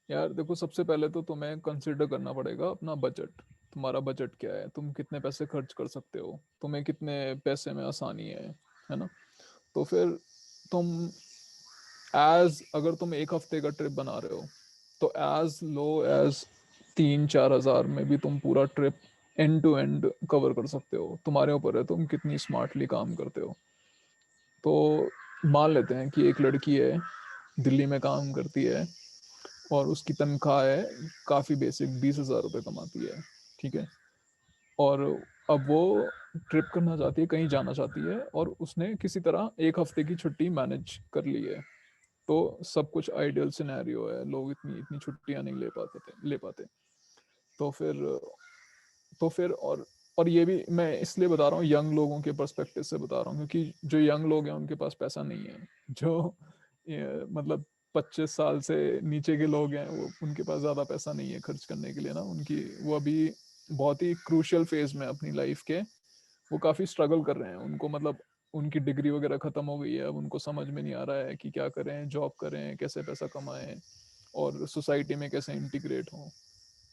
यार देखो, सबसे पहले तो तुम्हें कंसिडर करना पड़ेगा अपना बजट। तुम्हारा बजट क्या है, तुम कितने पैसे खर्च कर सकते हो, तुम्हें कितने पैसे में आसानी है ना। तो फिर तुम अगर तुम 1 हफ्ते का ट्रिप बना रहे हो, तो एज लो एज 3-4 हज़ार में भी तुम पूरा trip end to end cover कर सकते हो। तुम्हारे ऊपर है तुम कितनी स्मार्टली काम करते हो। तो मान लेते हैं कि एक लड़की है, दिल्ली में काम करती है और उसकी तनख्वाह है काफ़ी बेसिक, 20,000 रुपये कमाती है, ठीक है। और अब वो ट्रिप करना चाहती है, कहीं जाना चाहती है, और उसने किसी तरह 1 हफ्ते की छुट्टी मैनेज कर ली है। तो सब कुछ आइडियल सिनेरियो है, लोग इतनी इतनी छुट्टियां नहीं ले पाते। तो फिर तो फिर और ये भी मैं इसलिए बता रहा हूँ, यंग लोगों के पर्सपेक्टिव से बता रहा हूँ, क्योंकि जो यंग लोग हैं उनके पास पैसा नहीं है। जो मतलब 25 साल से नीचे के लोग हैं, वो उनके पास ज़्यादा पैसा नहीं है खर्च करने के लिए ना। उनकी वो अभी बहुत ही क्रूशियल फेज में अपनी लाइफ के, वो काफ़ी स्ट्रगल कर रहे हैं। उनको मतलब उनकी डिग्री वगैरह ख़त्म हो गई है, अब उनको समझ में नहीं आ रहा है कि क्या करें, जॉब करें, कैसे पैसा कमाएं और सोसाइटी में कैसे इंटीग्रेट हों।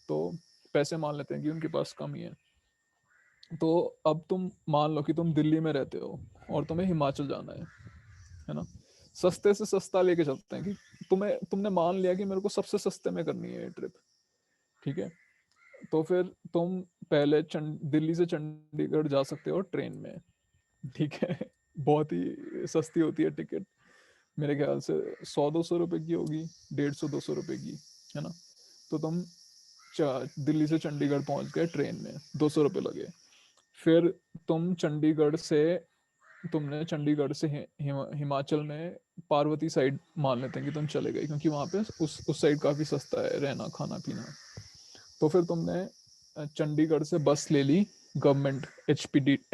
तो पैसे मान लेते हैं कि उनके पास कम ही है। तो अब तुम मान लो कि तुम दिल्ली में रहते हो और तुम्हें हिमाचल जाना है ना। सस्ते से सस्ता लेके चलते हैं कि तुमने मान लिया कि मेरे को सबसे सस्ते में करनी है ये ट्रिप, ठीक है। तो फिर तुम पहले दिल्ली से चंडीगढ़ जा सकते हो ट्रेन में, ठीक है। बहुत ही सस्ती होती है टिकट, मेरे ख्याल से 100-200 रुपए की होगी, 150-200 रुपए की, है ना। तो तुम दिल्ली से चंडीगढ़ पहुंच गए ट्रेन में, 200 रुपये लगे। फिर तुम चंडीगढ़ से तुमने चंडीगढ़ से हिमाचल में पार्वती साइड मान लेते हैं कि तुम चले गए, क्योंकि वहाँ पे उस साइड काफ़ी सस्ता है रहना खाना पीना। तो फिर तुमने चंडीगढ़ से बस ले ली, गवर्नमेंट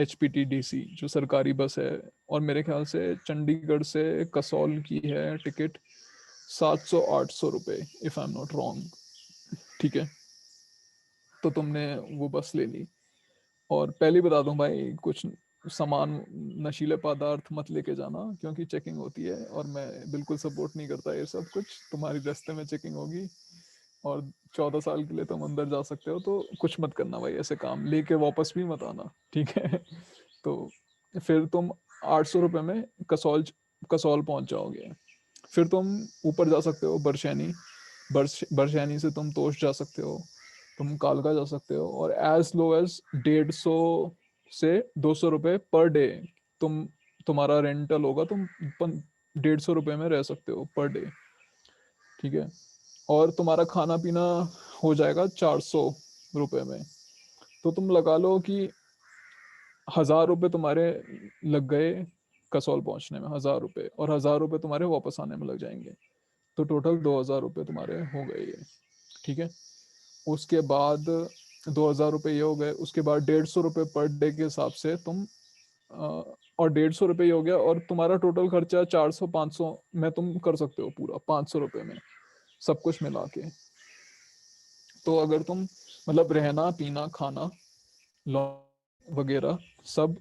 HPTDC जो सरकारी बस है। और मेरे ख्याल से चंडीगढ़ से कसौल की है टिकट 700-800 रुपये, if I am not wrong, ठीक है। तो तुमने वो बस ले ली। और पहले ही बता दूं भाई, कुछ सामान नशीले पदार्थ मत लेके जाना, क्योंकि चेकिंग होती है और मैं बिल्कुल सपोर्ट नहीं करता ये सब कुछ। तुम्हारी रास्ते में चेकिंग होगी और 14 साल के लिए तुम अंदर जा सकते हो, तो कुछ मत करना भाई, ऐसे काम लेके वापस भी मत आना, ठीक है। तो फिर तुम 800 रुपये में कसौल कसौल पहुंच जाओगे। फिर तुम ऊपर जा सकते हो बरशैनी, बरशैनी से तुम तोश जा सकते हो, तुम कालका जा सकते हो, और एज लो एज 150 से 200 रुपये पर डे तुम्हारा रेंटल होगा। तुम 150 रुपये में रह सकते हो पर डे, ठीक है। और तुम्हारा खाना पीना हो जाएगा 400 रुपये में। तो तुम लगा लो कि 1000 रुपये तुम्हारे लग गए कसौल पहुंचने में, 1000 रुपये, और 1000 रुपये तुम्हारे वापस आने में लग जाएंगे। तो टोटल 2000 रुपये तुम्हारे हो गए ये, ठीक है। उसके बाद 2000 रुपये ये हो गए, उसके बाद 150 रुपये पर डे के हिसाब से तुम और 150 रुपये ये हो गया, और तुम्हारा टोटल खर्चा 400 500 में तुम कर सकते हो पूरा, 500 रुपये में सब कुछ मिला के। तो अगर तुम मतलब रहना पीना खाना वगैरह सब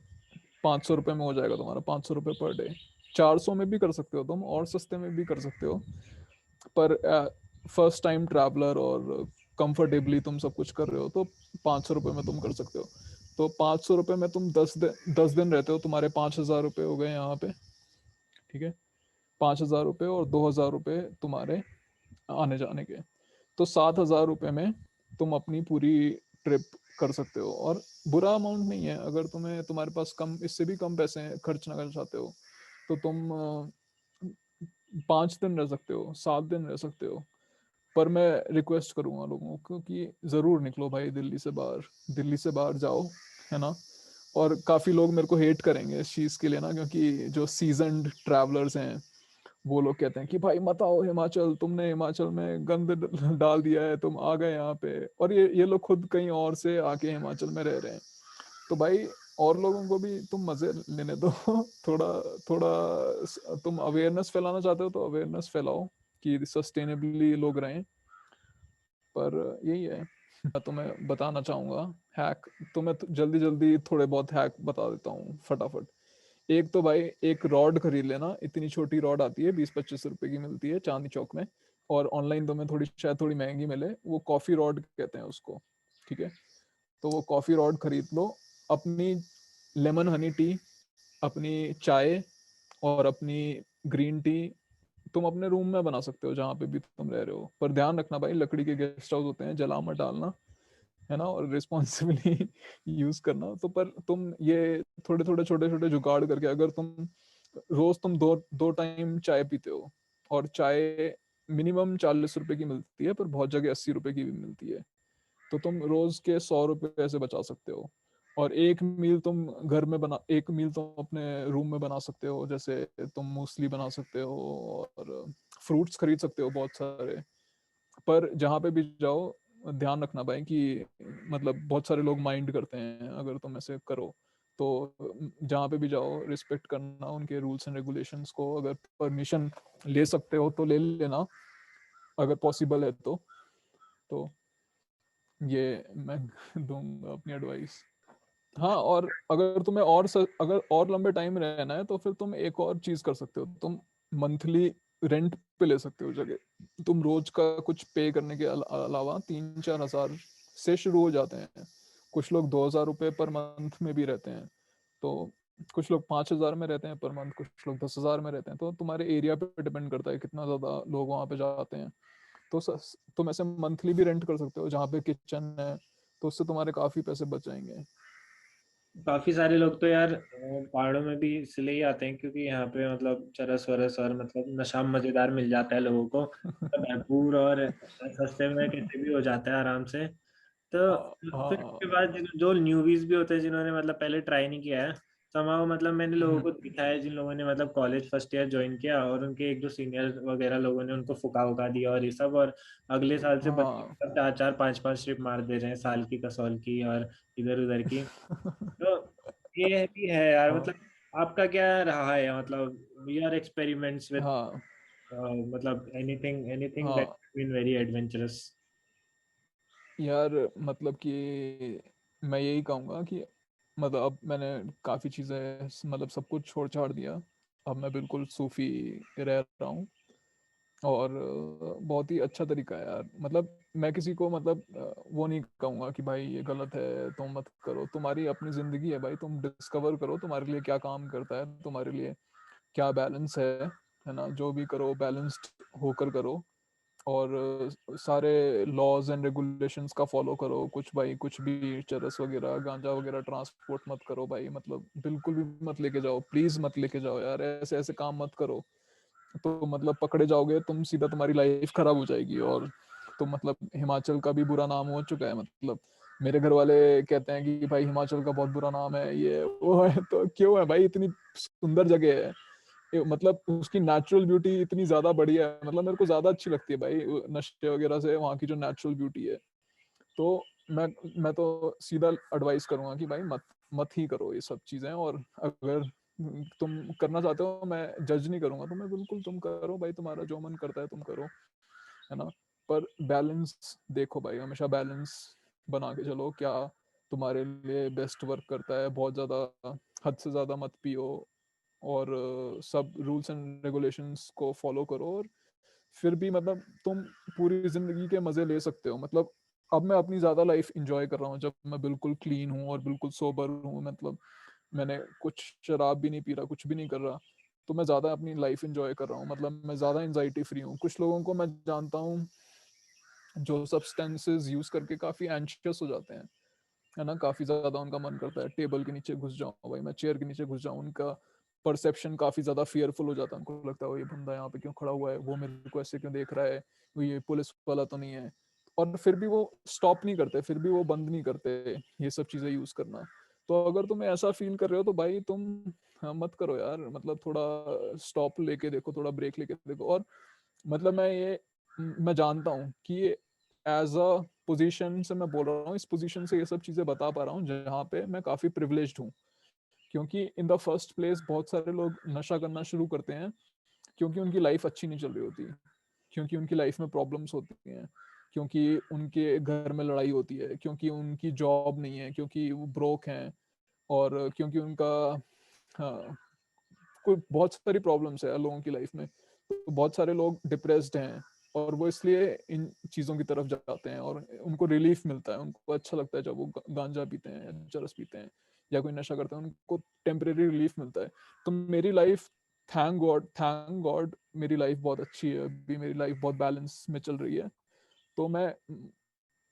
500 रुपये में हो जाएगा तुम्हारा, 500 रुपये पर डे। 400 में भी कर सकते हो तुम, और सस्ते में भी कर सकते हो, पर फर्स्ट टाइम ट्रैवलर और कंफर्टेबली तुम सब कुछ कर रहे हो, तो 500 रुपये में तुम कर सकते हो। तो 500 रुपये में तुम 10 दिन रहते हो, तुम्हारे 5000 रुपये हो गए यहाँ पे, ठीक है। 5000 रुपये और 2000 रुपये तुम्हारे आने जाने के, तो 7000 रुपये में तुम अपनी पूरी ट्रिप कर सकते हो। और बुरा अमाउंट नहीं है, अगर तुम्हारे पास कम, इससे भी कम पैसे खर्च ना करना चाहते हो, तो तुम 5 दिन रह सकते हो, 7 दिन रह सकते हो। पर मैं रिक्वेस्ट करूंगा लोगों को कि ज़रूर निकलो भाई दिल्ली से बाहर, दिल्ली से बाहर जाओ, है ना। और काफ़ी लोग मेरे को हेट करेंगे इस चीज़ के लिए ना, क्योंकि जो सीजन्ड ट्रैवलर्स हैं वो लोग कहते हैं कि भाई मत आओ हिमाचल, तुमने हिमाचल में गंद डाल दिया है, तुम आ गए यहाँ पे। और ये लोग खुद कहीं और से आके हिमाचल में रह रहे हैं। तो भाई और लोगों को भी तुम मजे लेने दो। थोड़ा थोड़ा तुम अवेयरनेस फैलाना चाहते हो तो अवेयरनेस फैलाओ कि सस्टेनेबली लोग रहें। पर यही है, मैं तुम्हें बताना चाहूँगा हैक। तुम्हें जल्दी जल्दी थोड़े बहुत हैक बता देता हूँ फटाफट। एक तो भाई एक रॉड खरीद लेना, इतनी छोटी रॉड आती है, 20-25 रुपए की मिलती है चांदनी चौक में, और ऑनलाइन तुम्हें थोड़ी शायद थोड़ी महंगी मिले, वो कॉफ़ी रॉड कहते हैं उसको, ठीक है। तो वो कॉफ़ी रॉड खरीद लो। अपनी लेमन हनी टी, अपनी चाय और अपनी ग्रीन टी तुम अपने रूम में बना सकते हो जहाँ पे भी तुम रह रहे हो, पर ध्यान रखना भाई लकड़ी के गेस्ट हाउस होते हैं, जला मत डालना, है ना, और रिस्पॉन्सिबली यूज करना। तो पर तुम ये थोड़े थोड़े छोटे छोटे जुगाड़ करके, अगर तुम रोज तुम दो दो टाइम चाय पीते हो, और चाय मिनिमम 40 रुपए की मिलती है, पर बहुत जगह 80 रुपए की भी मिलती है, तो तुम रोज के 100 रुपए ऐसे बचा सकते हो। और एक मील तुम अपने रूम में बना सकते हो, जैसे तुम मूसली बना सकते हो और फ्रूट्स खरीद सकते हो बहुत सारे। पर जहाँ पे भी जाओ ध्यान रखना भाई कि मतलब बहुत सारे लोग माइंड करते हैं अगर तुम ऐसे करो, तो जहाँ पे भी जाओ रिस्पेक्ट करना उनके रूल्स एंड रेगुलेशंस को। अगर परमिशन ले सकते हो तो ले लेना, अगर पॉसिबल है तो ये मैं दूंगा अपनी एडवाइस। हाँ, और अगर तुम्हें अगर और लंबे टाइम रहना है, तो फिर तुम एक और चीज कर सकते हो, तुम मंथली रेंट पे ले सकते हो जगह। तुम रोज का कुछ पे करने के अलावा 3-4 हजार से शुरू हो जाते हैं। कुछ लोग 2000 रुपये पर मंथ में भी रहते हैं, तो कुछ लोग 5000 में रहते हैं पर मंथ, कुछ लोग 10,000 में रहते हैं। तो तुम्हारे एरिया पे डिपेंड करता है कितना ज्यादा लोग वहाँ पे जाते हैं। तो तुम ऐसे मंथली भी रेंट कर सकते हो जहाँ पे किचन है, तो उससे तुम्हारे काफी पैसे बच जाएंगे। काफी सारे लोग तो यार पहाड़ों में भी इसलिए ही आते हैं क्योंकि यहाँ पे मतलब चरस वरस और मतलब नशा मजेदार मिल जाता है लोगों को, तो भरपूर और सस्ते में कैसे भी हो जाता है आराम से। तो फिर उसके हाँ। बाद जो न्यूबीज भी होते हैं जिन्होंने मतलब पहले ट्राई नहीं किया है, समाओ मतलब मैंने लोगों को देखा है जिन लोगों ने मतलब कॉलेज फर्स्ट ईयर ज्वाइन किया और उनके एक दो सीनियर वगैरह लोगों ने उनको फुका उका दिया और ये सब, और अगले साल से बच्चे हाँ। मतलब 4-4 5-5 ट्रिप मार दे रहे हैं साल की कसौल की और इधर उधर की। तो ये भी है यार, हाँ। मतलब आपका क्या रहा है मतलब योर एक्सपेरिमेंट्स विद हाँ। मतलब एनीथिंग एनीथिंग दैट हाँ बीन वेरी एडवेंचरस। यार, मतलब कि मैं यही कहूँगा कि मतलब अब मैंने काफ़ी चीज़ें मतलब सब कुछ छोड़ छाड़ दिया। अब मैं बिल्कुल सूफ़ी रह रहा हूँ और बहुत ही अच्छा तरीका है यार। मतलब मैं किसी को मतलब वो नहीं कहूँगा कि भाई ये गलत है तुम मत करो। तुम्हारी अपनी ज़िंदगी है भाई, तुम डिस्कवर करो तुम्हारे लिए क्या काम करता है, तुम्हारे लिए क्या बैलेंस है ना? जो भी करो बैलेंस्ड होकर करो और सारे लॉज एंड रेगुलेशंस का फॉलो करो। कुछ भाई कुछ भी चरस वगैरह गांजा वगैरह ट्रांसपोर्ट मत करो भाई, मतलब बिल्कुल भी मत लेके जाओ, प्लीज मत लेके जाओ यार, ऐसे ऐसे काम मत करो। तो मतलब पकड़े जाओगे तुम सीधा, तुम्हारी लाइफ खराब हो जाएगी। और तो मतलब हिमाचल का भी बुरा नाम हो चुका है। मतलब मेरे घर वाले कहते हैं कि भाई हिमाचल का बहुत बुरा नाम है, ये वो है। तो क्यों है भाई, इतनी सुंदर जगह है। मतलब उसकी नेचुरल ब्यूटी इतनी ज्यादा बढ़िया है, मतलब मेरे को ज्यादा अच्छी लगती है भाई नशे वगैरह से वहाँ की जो नेचुरल ब्यूटी है। तो मैं मैं तो सीधा एडवाइस करूंगा कि भाई मत मत ही करो ये सब चीजें। और अगर तुम करना चाहते हो, मैं जज नहीं करूंगा तुम्हें, बिल्कुल तुम करो भाई, तुम्हारा जो मन करता है तुम करो, है ना? पर बैलेंस देखो भाई, हमेशा बैलेंस बना के चलो। क्या तुम्हारे लिए बेस्ट वर्क करता है, बहुत ज़्यादा हद से ज़्यादा मत पियो और सब रूल्स एंड रेगुलेशंस को फॉलो करो। और फिर भी मतलब तुम पूरी ज़िंदगी के मज़े ले सकते हो। मतलब अब मैं अपनी ज़्यादा लाइफ इंजॉय कर रहा हूँ जब मैं बिल्कुल क्लीन हूँ और बिल्कुल सोबर हूँ। मतलब मैंने कुछ शराब भी नहीं पी रहा, कुछ भी नहीं कर रहा। तो मैं ज़्यादा अपनी लाइफ इंजॉय कर रहा हूँ, मतलब मैं ज़्यादा एंजाइटी फ्री हूँ। कुछ लोगों को मैं जानता हूँ जो सब्सटेंसेस यूज़ करके काफ़ी एंशियस हो जाते हैं, है ना? काफ़ी ज़्यादा उनका मन करता है टेबल के नीचे घुस जाऊँ भाई, मैं चेयर के नीचे घुस जाऊँ। उनका परसेप्शन काफ़ी ज़्यादा फियरफुल हो जाता है। उनको लगता है वो ये बंदा यहाँ पे क्यों खड़ा हुआ है, वो मेरे को ऐसे क्यों देख रहा है, वो ये पुलिस वाला तो नहीं है। और फिर भी वो स्टॉप नहीं करते, फिर भी वो बंद नहीं करते ये सब चीज़ें यूज़ करना। तो अगर तुम ऐसा फील कर रहे हो तो भाई तुम मत करो यार। मतलब थोड़ा स्टॉप लेके देखो, थोड़ा ब्रेक लेके देखो। और मतलब मैं जानता हूँ कि ये एज अ पोजीशन से मैं बोल रहा हूँ, इस पोजीशन से ये सब चीज़ें बता पा रहा हूँ जहाँ पे मैं काफ़ी प्रिविलेज्ड हूँ। क्योंकि इन द फर्स्ट प्लेस बहुत सारे लोग नशा करना शुरू करते हैं क्योंकि उनकी लाइफ अच्छी नहीं चल रही होती, क्योंकि उनकी लाइफ में प्रॉब्लम्स होती हैं, क्योंकि उनके घर में लड़ाई होती है, क्योंकि उनकी जॉब नहीं है, क्योंकि वो ब्रोक हैं, और क्योंकि उनका हाँ, कोई बहुत सारी प्रॉब्लम्स है लोगों की लाइफ में। तो बहुत सारे लोग डिप्रेस्ड हैं और वो इसलिए इन चीज़ों की तरफ जाते हैं और उनको रिलीफ मिलता है, उनको अच्छा लगता है जब वो गांजा पीते हैं या चरस पीते हैं या कोई नशा करते हैं, उनको टेम्परेरी रिलीफ मिलता है। तो मेरी लाइफ, थैंक गॉड मेरी लाइफ बहुत अच्छी है अभी, मेरी लाइफ बहुत बैलेंस में चल रही है। तो मैं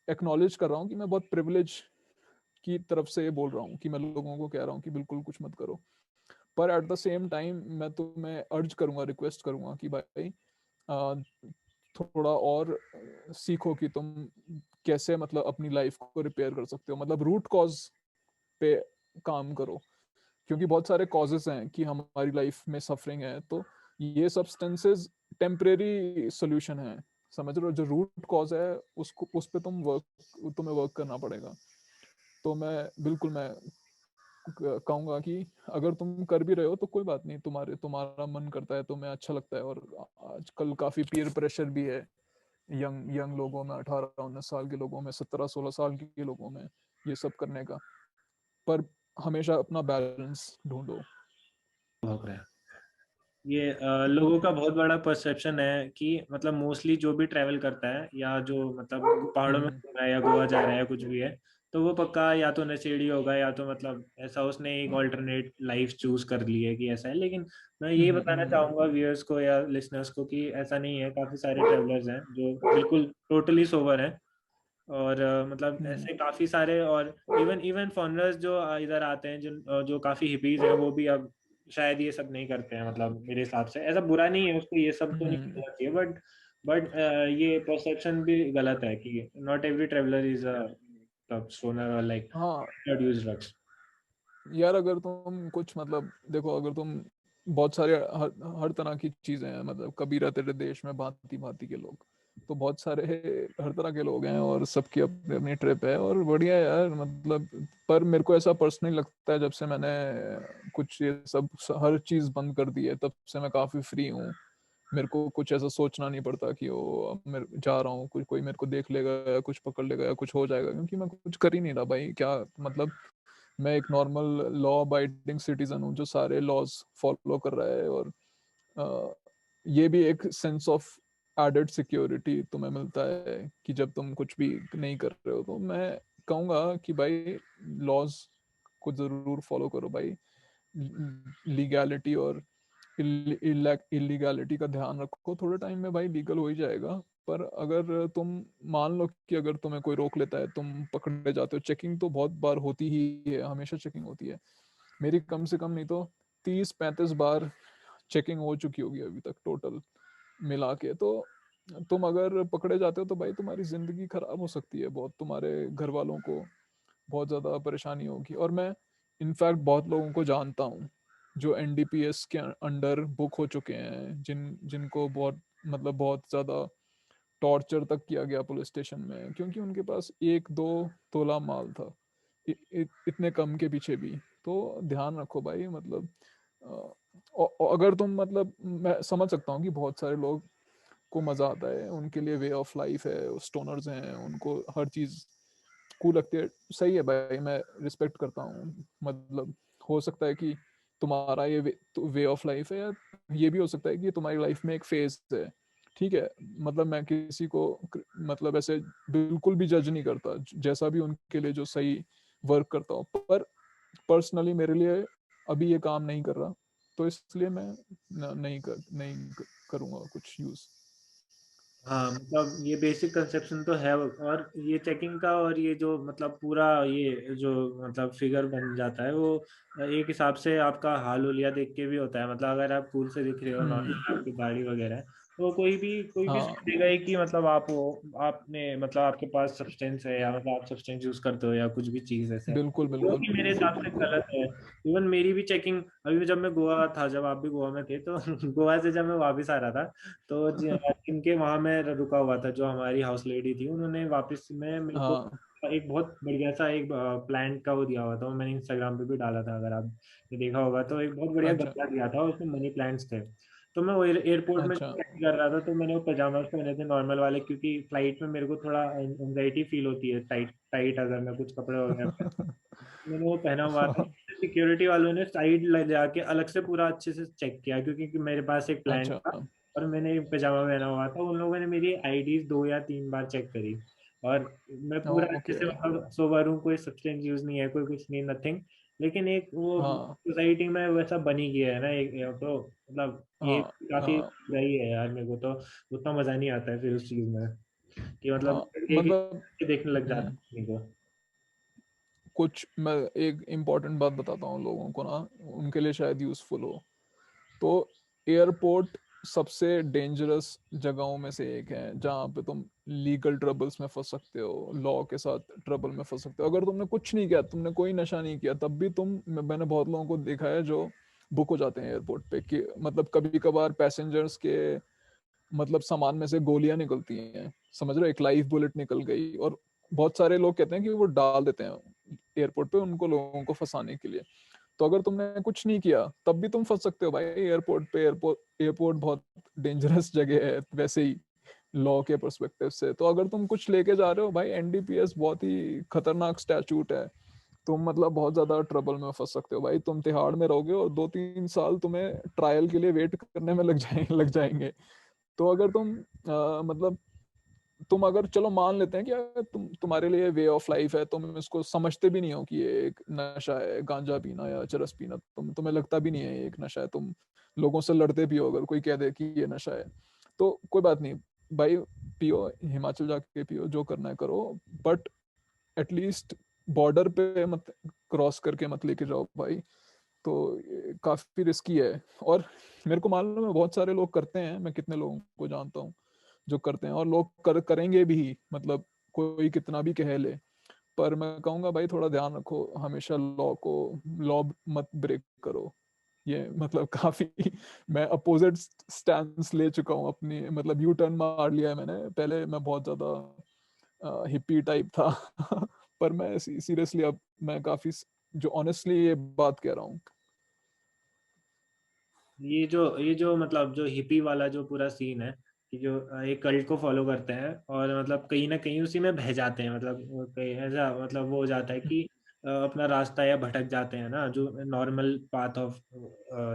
एक्नॉलेज कर रहा हूँ कि मैं बहुत प्रिविलेज की तरफ से ये बोल रहा हूँ कि मैं लोगों को कह रहा हूँ कि बिल्कुल कुछ मत करो। पर एट द सेम टाइम मैं अर्ज करूंगा, रिक्वेस्ट करूंगा कि भाई अ, थोड़ा और सीखो कि तुम कैसे मतलब अपनी लाइफ को रिपेयर कर सकते हो, मतलब रूट कॉज पे काम करो। क्योंकि बहुत सारे कॉजेस हैं कि हमारी लाइफ में सफरिंग है, तो ये सब्सटेंसेस टेम्परेरी सोल्यूशन है, समझ रहे हो? जो रूट कॉज है उसको, उस पे तुम्हें वर्क करना पड़ेगा। तो मैं कहूंगा कि अगर तुम कर भी रहे हो तो कोई बात नहीं, तुम्हारा मन करता है, तुम्हें अच्छा लगता है। और आजकल काफी पीयर प्रेशर भी है यंग यंग लोगों में, 18-19 साल के लोगों में, 17-16 साल के लोगों में, ये सब करने का। पर हमेशा अपना बैलेंस ढूंढो। हो रहा है ये लोगों का बहुत बड़ा परसेप्शन है कि मतलब मोस्टली जो भी ट्रैवल करता है या जो मतलब पहाड़ों में हम्म घूम रहा है या गोवा जा रहा है कुछ भी है, तो वो पक्का या तो नशेड़ी होगा या तो मतलब ऐसा उसने एक ऑल्टरनेट लाइफ चूज कर ली है कि ऐसा है। लेकिन मैं ये बताना हम्म चाहूंगा व्यूअर्स को या लिसनर्स को कि ऐसा नहीं है। काफी सारे ट्रैवलर्स हैं जो बिल्कुल टोटली सोबर हैं और मतलब हम्म ऐसे काफी सारे। और इवन इवन फॉरेनर्स जो इधर आते हैं, जो काफी हिपीज हैं, वो भी अब शायद ये सब नहीं करते हैं। मतलब मेरे हिसाब से ऐसा बुरा नहीं है, उसको ये सब तो नहीं हम्म, करना चाहिए, बट ये परसेप्शन भी गलत है कि not every traveller is a sooner और लाइक हाँ यूज ड्रग्स। यार, अगर तुम कुछ मतलब देखो, अगर तुम बहुत सारे हर तरह की चीजें हैं, मतलब कभी रहते थे देश में भांति भांति के लोग, तो बहुत सारे हर तरह के लोग हैं और सबकी अपनी अपनी ट्रिप है और बढ़िया है यार। मतलब पर मेरे को ऐसा पर्सनली लगता है, जब से मैंने कुछ ये सब हर चीज बंद कर दी है तब से मैं काफी फ्री हूँ। मेरे को कुछ ऐसा सोचना नहीं पड़ता कि वो अब मैं जा रहा हूँ, कोई मेरे को देख लेगा या कुछ पकड़ लेगा या कुछ हो जाएगा, क्योंकि मैं कुछ कर ही नहीं रहा भाई। क्या मतलब मैं एक नॉर्मल लॉ अबाइडिंग सिटीजन हूँ जो सारे लॉज फॉलो कर रहा है, और अ, ये भी एक सेंस ऑफ एडेड सिक्योरिटी तुम्हें मिलता है कि जब तुम कुछ भी नहीं कर रहे हो, तो मैं कहूँगा कि भाई लॉज को जरूर फॉलो करो भाई। लीगैलिटी और इलीगैलिटी का ध्यान रखो, थोड़े टाइम में भाई लीगल हो ही जाएगा। पर अगर तुम मान लो कि अगर तुम्हें कोई रोक लेता है, तुम पकड़े जाते हो, चेकिंग तो बहुत बार होती ही है, हमेशा चेकिंग होती है। मेरी कम से कम नहीं तो 30-35 बार चेकिंग हो चुकी होगी अभी तक टोटल मिला के। तो तुम अगर पकड़े जाते हो तो भाई तुम्हारी जिंदगी खराब हो सकती है बहुत, तुम्हारे घर वालों को बहुत ज़्यादा परेशानी होगी। और मैं इनफैक्ट बहुत लोगों को जानता हूँ जो एनडीपीएस के अंडर बुक हो चुके हैं, जिनको बहुत मतलब बहुत ज़्यादा टॉर्चर तक किया गया पुलिस स्टेशन में, क्योंकि उनके पास 1-2 तोला माल था, इतने कम के पीछे भी। तो ध्यान रखो भाई, मतलब अगर तुम मतलब, मैं समझ सकता हूँ कि बहुत सारे लोग को मज़ा आता है, उनके लिए वे ऑफ लाइफ है, स्टोनर्स हैं, उनको हर चीज़ कूल लगती है। सही है भाई, मैं रिस्पेक्ट करता हूँ। मतलब हो सकता है कि तुम्हारा ये वे ऑफ लाइफ है, या ये भी हो सकता है कि तुम्हारी लाइफ में एक फेज है। ठीक है, मतलब मैं किसी को मतलब ऐसे बिल्कुल भी जज नहीं करता, जैसा भी उनके लिए जो सही वर्क करता हूँ। पर पर्सनली मेरे लिए अभी ये काम नहीं कर रहा, तो इसलिए मैं नहीं करूँगा कुछ यूज़। हाँ मतलब ये बेसिक कंसेप्शन तो है, और ये चेकिंग का और ये जो मतलब पूरा ये जो मतलब फिगर बन जाता है वो एक हिसाब से आपका हाल हुलिया देख के भी होता है। मतलब अगर आप कूल से दिख रहे हो, हम्म। नॉर्मल आपकी गाड़ी वगैरह है, तो कोई भी हाँ, समझेगा ही कि मतलब आप वो आपने मतलब आपके पास सब्सटेंस है, या मतलब आप सब्सटेंस यूज करते हो या कुछ भी चीज़ ऐसे, बिल्कुल जो बिल्कुल कि मेरे बिल्कुल हिसाब से बिल्कुल। गलत है। इवन मेरी भी चेकिंग अभी जब मैं गोवा था, जब आप भी गोवा में थे तो गोवा से जब मैं वापस आ रहा था, तो जिनके वहां मैं रुका हुआ था, जो हमारी हाउस लेडी थी, उन्होंने वापस में मेरे को हाँ। एक बहुत बढ़िया सा एक प्लांट का वो दिया हुआ था। वो मैंने इंस्टाग्राम पे भी डाला था, अगर आपने देखा होगा, तो एक बहुत बढ़िया अच्छा गमला दिया था, उसमें मनी प्लांट्स थे। तो मैं वो एयरपोर्ट में अच्छा। चेक कर रहा था, तो मैंने वो पजामास पहने थे नॉर्मल वाले, क्योंकि फ्लाइट में मेरे को थोड़ा एंजाइटी फील होती है, टाइट टाइट अगर मैं कुछ कपड़े वगैरह मैंने वो पहना हुआ था। हाँ, सिक्योरिटी वालों ने साइड ले जाके अलग से पूरा अच्छे से चेक किया, क्योंकि मेरे पास एक प्लान अच्छा था और मैंने पजामा पहना हुआ था। उन लोगों ने मेरी आईडी 2 या 3 बार चेक करी, और मैं पूरा अच्छे ओके। से मतलब सोबर हूँ, कोई सब्सटेंस यूज नहीं है, कोई कुछ नहीं, नथिंग। लेकिन एक वो हाँ सोसाइटी में वैसा बनी गया है ना एक तो मतलब ये हाँ काफी हाँ बुराई है यार। मेरे को तो उतना मजा नहीं आता है फिर उस चीज में, कि मतलब हाँ। एक मतलब एक देखने लग जाता है अपने को। कुछ मैं एक इम्पॉर्टेंट बात बताता हूँ लोगों को ना, उनके लिए शायद यूज़फुल हो। तो एयरपोर्ट सबसे डेंजरस जगहों में से एक है जहाँ पे तुम लीगल ट्रबल्स में फंस सकते हो, लॉ के साथ ट्रबल में फंस सकते हो। अगर तुमने कुछ नहीं किया, तुमने कोई नशा नहीं किया, तब भी मैंने बहुत लोगों को देखा है जो बुक हो जाते हैं एयरपोर्ट पे, कि मतलब कभी कभार पैसेंजर्स के मतलब सामान में से गोलियां निकलती हैं, समझ रहे हो, एक लाइव बुलेट निकल गई, और बहुत सारे लोग कहते हैं कि वो डाल देते हैं एयरपोर्ट पे उनको, लोगों को फंसाने के लिए। तो अगर तुमने कुछ नहीं किया तब भी तुम फंस सकते हो भाई एयरपोर्ट पे। एयरपोर्ट बहुत डेंजरस जगह है वैसे ही लॉ के पर्सपेक्टिव से। तो अगर तुम कुछ लेके जा रहे हो भाई, एनडीपीएस बहुत ही खतरनाक स्टैचूट है, तुम मतलब बहुत ज्यादा ट्रबल में फंस सकते हो भाई। तुम तिहाड़ में रहोगे और 2-3 साल तुम्हें ट्रायल के लिए वेट करने में लग जाएंगे। तो अगर मतलब तुम अगर चलो मान लेते हैं कि अगर तुम्हारे लिए वे ऑफ लाइफ है, तुम इसको समझते भी नहीं हो कि ये एक नशा है, गांजा पीना या चरस पीना, तुम्हें लगता भी नहीं है ये एक नशा है, तुम लोगों से लड़ते भी हो अगर कोई कह दे कि ये नशा है, तो कोई बात नहीं भाई, पियो, हिमाचल जाके पियो, जो करना है करो, बट एटलीस्ट बॉर्डर पे मत क्रॉस करके मत लेके जाओ भाई। तो ये काफी रिस्की है। और मेरे को मालूम है बहुत सारे लोग करते हैं, मैं कितने लोगों को जानता हूँ जो करते हैं, और लोग करेंगे भी, मतलब कोई कितना भी कह ले। पर मैं कहूँगा भाई थोड़ा ध्यान रखो, हमेशा लॉ मत ब्रेक करो। ये मतलब काफी मैं अपोजिट स्टैंस ले चुका हूँ अपनी, मतलब यू टर्न मार लिया है मैंने। पहले मैं बहुत ज्यादा हिप्पी टाइप था पर मैं सीरियसली अब मैं काफी जो ऑनेस्टली ये बात कह रहा हूँ। ये जो मतलब जो हिपी वाला जो पूरा सीन है, कि जो एक कल्ट को फॉलो करते हैं और मतलब कहीं ना कहीं उसी में बह जाते हैं, मतलब वो कहीं ऐसा मतलब वो हो जाता है कि अपना रास्ता या भटक जाते हैं ना, जो नॉर्मल पाथ ऑफ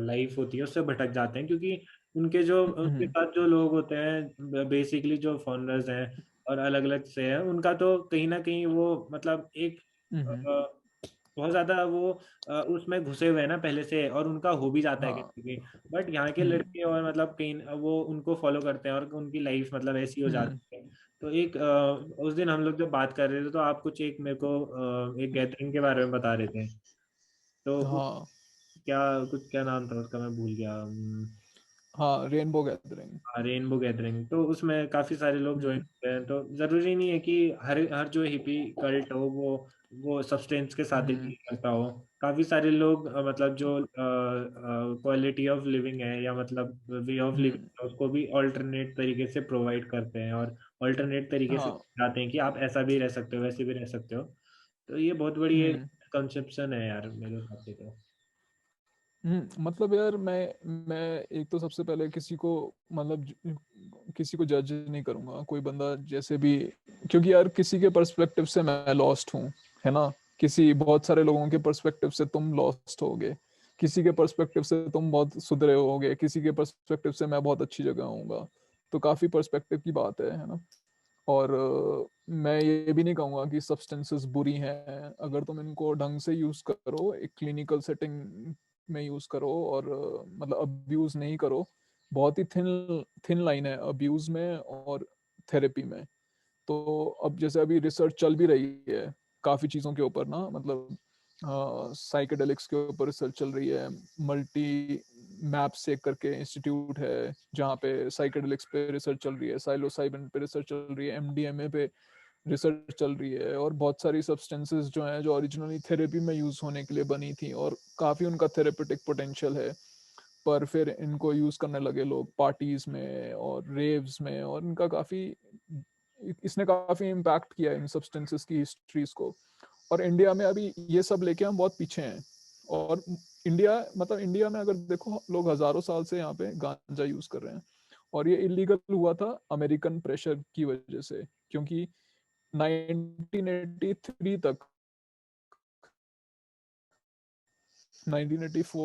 लाइफ होती है उससे भटक जाते हैं, क्योंकि उनके हम्म साथ जो लोग होते हैं बेसिकली जो फॉरेनर्स हैं और अलग अलग से हैं, उनका तो कहीं ना कहीं वो मतलब एक हम्म, बहुत ज्यादा वो उसमें घुसे हुए हैं ना पहले से, और उनका हो भी जाता है हाँ। कहीं कहीं। बट यहाँ के हम्म लड़के और मतलब कहीं वो उनको फॉलो करते हैं और उनकी लाइफ मतलब ऐसी हो हम्म जाती है। तो एक उस दिन हम लोग जब बात कर रहे थे तो आप कुछ एक मेरे को एक गैदरिंग के बारे में बता रहे थे। तो हाँ क्या कुछ क्या नाम था उसका, मैं भूल गया। हाँ, रेनबो गैदरिंग। रेनबो गैदरिंग, तो उसमें काफी सारे लोग ज्वाइन हम्म करते हैं। तो जरूरी नहीं है कि हर हर जो हिपी कल्ट हो वो सब्सटेंस के साथ ही हम्म डील करता हो। काफी सारे लोग मतलब जो क्वालिटी ऑफ लिविंग है या मतलब वे ऑफ लिविंग हम्म, है उसको भी ऑल्टरनेट तरीके से प्रोवाइड करते हैं, और ऑल्टरनेट तरीके से हाँ। बताते हैं कि आप ऐसा भी रह सकते हो, वैसे भी रह सकते हो। तो ये बहुत बड़ी एक हम्म कंसेप्शन है यार मेरे हिसाब से तो। मतलब यार, मैं एक तो सबसे पहले किसी को मतलब किसी को जज नहीं करूंगा, कोई बंदा जैसे भी। क्योंकि यार किसी के पर्सपेक्टिव से मैं लॉस्ट हूँ, है ना। किसी बहुत सारे लोगों के पर्सपेक्टिव से तुम लॉस्ट होगे, किसी के पर्सपेक्टिव से तुम बहुत सुधरे होगे, किसी के पर्सपेक्टिव से मैं बहुत अच्छी जगह हूँगा। तो काफी पर्सपेक्टिव की बात है ना। और मैं ये भी नहीं कहूँगा कि सब्सटेंसेस बुरी हैं। अगर तुम इनको ढंग से यूज़ करो, एक क्लिनिकल सेटिंग में यूज़ करो, और मतलब अब्यूज़ नहीं करो। बहुत ही थिन थिन लाइन है अब्यूज़ में और थेरेपी में। तो अब जैसे अभी रिसर्च चल भी रही है काफ़ी चीज़ों के ऊपर ना, मतलब साइकेडेलिक्स के ऊपर रिसर्च चल रही है। मल्टी मैप्स एक करके इंस्टीट्यूट है जहाँ पे साइकेडेलिक्स पे रिसर्च चल रही है, साइलोसाइबिन पे रिसर्च चल रही है, एमडीएमए पे रिसर्च चल रही है, और बहुत सारी सब्सटेंसेस जो हैं जो ओरिजिनली थेरेपी में यूज़ होने के लिए बनी थी और काफ़ी उनका थेरेपेटिक पोटेंशियल है। पर फिर इनको यूज़ करने लगे लोग पार्टीज में और रेव्स में, और इनका काफ़ी इसने काफ़ी इम्पैक्ट किया इन सब्सटेंसेस की हिस्ट्रीज को। और इंडिया में अभी ये सब लेके हम बहुत पीछे हैं। और इंडिया में अगर देखो, लोग हजारों साल से यहाँ पे गांजा यूज कर रहे हैं। और ये इलीगल हुआ था अमेरिकन प्रेशर की वजह से, क्योंकि 1983 तक, 1984,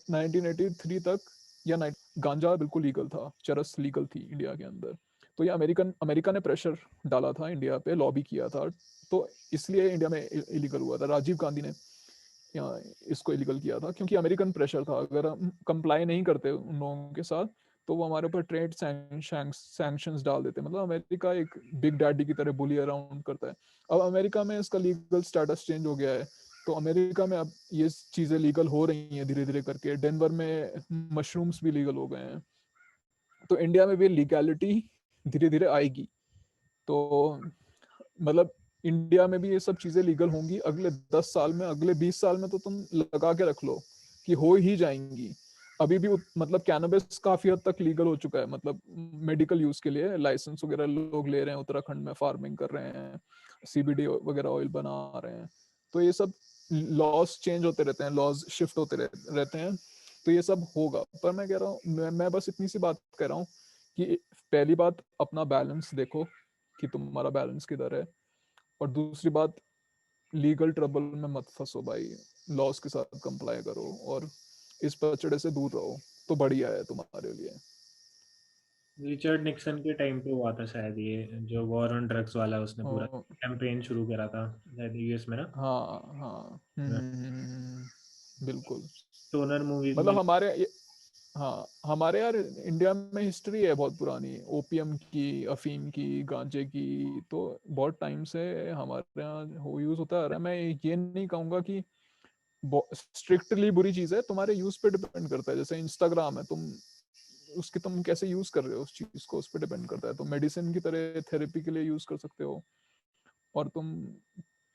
1983 तक या गांजा बिल्कुल लीगल था, चरस लीगल थी इंडिया के अंदर। तो ये अमेरिका ने प्रेशर डाला था इंडिया पे, लॉबी किया था। तो इसलिए इंडिया में इलीगल हुआ था। राजीव गांधी ने यहाँ इसको इलीगल किया था, क्योंकि अमेरिकन प्रेशर था। अगर हम कंप्लाई नहीं करते उन लोगों के साथ, तो वो हमारे ऊपर ट्रेड सैंक्शंस डाल देते। मतलब अमेरिका एक बिग डैडी की तरह बुली अराउंड करता है। अब अमेरिका में इसका लीगल स्टेटस चेंज हो गया है। तो अमेरिका में अब ये चीज़ें लीगल हो रही हैं धीरे धीरे करके। डेनवर में मशरूम्स भी लीगल हो गए हैं। तो इंडिया में भी लीगैलिटी धीरे धीरे आएगी। तो मतलब इंडिया में भी ये सब चीजें लीगल होंगी अगले 10 साल में, अगले 20 साल में तो तुम लगा के रख लो कि हो ही जाएंगी। अभी भी मतलब कैनबिस काफी हद तक लीगल हो चुका है, मतलब मेडिकल यूज के लिए लाइसेंस वगैरह लोग ले रहे हैं, उत्तराखंड में फार्मिंग कर रहे हैं, सीबीडी वगैरह ऑयल बना रहे हैं। तो ये सब लॉज चेंज होते रहते हैं, लॉज शिफ्ट होते रहते हैं। तो ये सब होगा। पर मैं कह रहा हूँ, मैं बस इतनी सी बात कह रहा हूँ कि पहली बात, अपना बैलेंस देखो कि तुम्हारा बैलेंस किधर है। और दूसरी बात, लीगल ट्रबल में मत फंसो भाई, लॉस के साथ कंप्लाई करो और इस पचड़े से दूर रहो, तो बढ़िया है तुम्हारे लिए। रिचर्ड निक्सन के टाइम पे हुआ था शायद, ये जो वॉर ऑन ड्रग्स वाला उसने पूरा हाँ कैंपेन शुरू करा था शायद यूएस में ना। हाँ हाँ, बिल्कुल। स्टोनर मूवीज में। मतलब हाँ, हमारे यार इंडिया में हिस्ट्री है बहुत पुरानी, ओपियम की, अफीम की, गांजे की। तो बहुत टाइम से हमारे यहाँ हो यूज होता आ रहा है। मैं ये नहीं कहूंगा कि स्ट्रिक्टली बुरी चीज है, तुम्हारे यूज पे डिपेंड करता है। जैसे इंस्टाग्राम है, तुम कैसे यूज कर रहे हो उस चीज को, उस पर डिपेंड करता है। तुम मेडिसिन की तरह थेरेपी के लिए यूज कर सकते हो, और तुम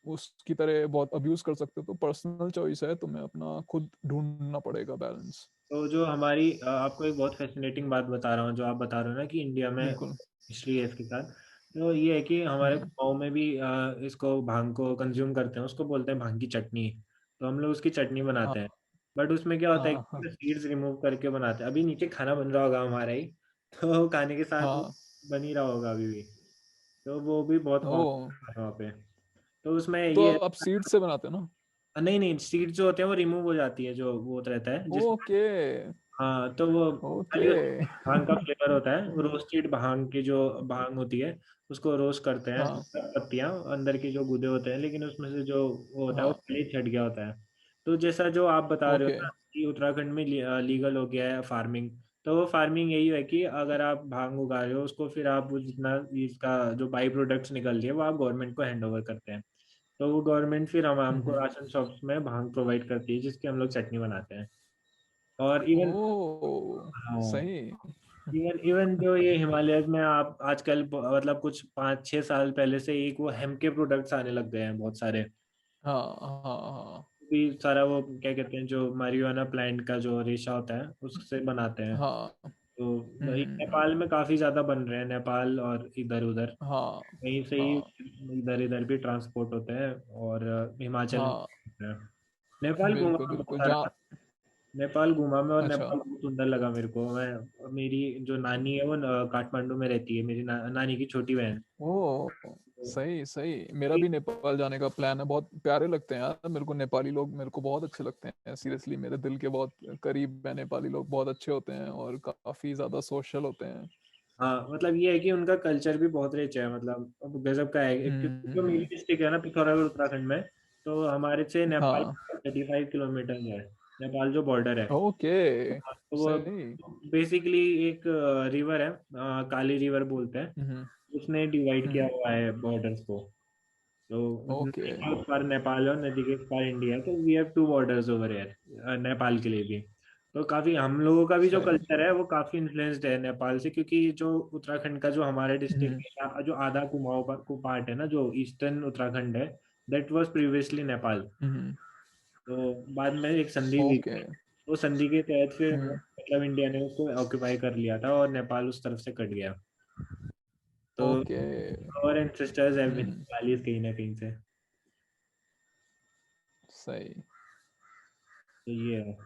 उसकी तरह बहुत अब्यूज कर सकते हो। तो पर्सनल चॉइस है, तुम्हें अपना खुद ढूंढना पड़ेगा बैलेंस। तो जो हमारी आपको एक बहुत फैसिनेटिंग बात बता रहा हूँ, जो आप बता रहे हो ना कि इंडिया में बिल्कुल। हिस्ट्री है इसके साथ। तो ये है कि हमारे हम्म, गाँव में भी इसको भांग को कंज्यूम करते हैं, उसको बोलते हैं भांग की चटनी। तो हम लोग उसकी चटनी बनाते हैं। हाँ बट उसमें क्या होता है हाँ हाँ कि सीड्स रिमूव करके बनाते हैं। अभी नीचे खाना बन रहा होगा हमारा ही, तो खाने के साथ वो हाँ। बन ही रहा होगा अभी भी। तो वो भी बहुत ओ, कॉमन है वहाँ पे। तो उसमें तो ये आप सीड से बनाते हो ना? नहीं नहीं, सीड जो होते हैं वो रिमूव हो जाती है, जो वो रहता है जिस, ओके। हाँ तो वो ओके। खाली भांग का फ्लेवर होता है, वो रोस्टेड भांग की जो भांग होती है उसको रोस्ट करते हैं, हाँ पत्तियां अंदर के जो गुदे होते हैं, लेकिन उसमें से जो वो होता है वो हाँ। पहले ही छट गया होता है। तो जैसा जो आप बता रहे हो ओके। ना कि उत्तराखंड में लीगल हो गया है फार्मिंग, तो वो फार्मिंग यही है कि अगर आप भांग उगा रहे हो उसको, फिर आप वो जितना इसका जो बाई प्रोडक्ट्स निकल रही है वो आप गवर्नमेंट को हैंड ओवर करते हैं। तो वो गवर्नमेंट फिर हमको हम्म। राशन शॉप्स में भांग प्रोवाइड करती है, जिसकी हम लोग चटनी बनाते हैं। और इवन, ओ हाँ, सही। इवन इवन जो ये हिमालय में आप आजकल मतलब कुछ 5-6 साल पहले से एक वो हेम के प्रोडक्ट्स आने लग गए हैं बहुत सारे। हाँ हाँ हाँ भी सारा वो क्या कहते हैं, जो marijuana प्लांट का जो रेशा होता है उससे बनाते हैं। हाँ। तो हम्म। नेपाल में काफी ज्यादा बन रहे हैं, नेपाल और इधर उधर हाँ कहीं से ही, हाँ इधर इधर भी ट्रांसपोर्ट होते हैं, और हिमाचल में हाँ। होते हैं। नेपाल घूमा बिल्कुल मैं बहुत बिल्कुल सारा, जहाँ। नेपाल घूमा मैं, और अच्छा। नेपाल बहुत सुंदर लगा मेरे को। मैं, मेरी जो नानी है वो काठमांडू में रहती है, मेरी नानी की छोटी बहन। ओ तो सही सही, मेरा भी नेपाल जाने का प्लान है। बहुत प्यारे लगते हैं यार मेरे को नेपाली लोग, मेरे को बहुत अच्छे लगते हैं सीरियसली, मेरे दिल के बहुत करीब है। नेपाली लोग बहुत अच्छे होते हैं और काफी ज्यादा सोशल होते हैं। हाँ, मतलब ये है कि उनका कल्चर भी बहुत रिच है, मतलब अब गजब का है, क्योंकि जो मेरी हम्म। डिस्ट्रिक्ट है ना पिथौरागढ़ उत्तराखंड में, तो हमारे से नेपाल हाँ। 35 किलोमीटर है, नेपाल जो बॉर्डर है। ओके। तो वो सही। बेसिकली एक रिवर है, काली रिवर बोलते हैं, हम्म। उसने डिवाइड किया हम्म। हुआ है बॉर्डर्स को। तो ओके। नदी के उस पार नेपाल है और नदी के उस पार इंडिया है, तो we have two borders over here Nepal के लिए भी। तो काफी हम लोगों का भी जो सही। कल्चर है वो काफी इन्फ्लुएंस्ड है नेपाल से, क्योंकि जो उत्तराखंड का जो हमारे डिस्ट्रिक्ट हम्म। है, जो आधा कुमाऊं को पार्ट है ना, जो ईस्टर्न उत्तराखंड है, दैट वाज प्रीवियसली नेपाल। हम्म। तो बाद में एक संधि हुई ओके। थी, वो संधि के तहत फिर हम्म। मतलब इंडिया ने उसको ऑक्यूपाई कर लिया था और नेपाल उस तरफ से कट गया। तो okay. our ancestors have been hmm. Nepalese कहीं ना कहीं से। सही। तो ये है।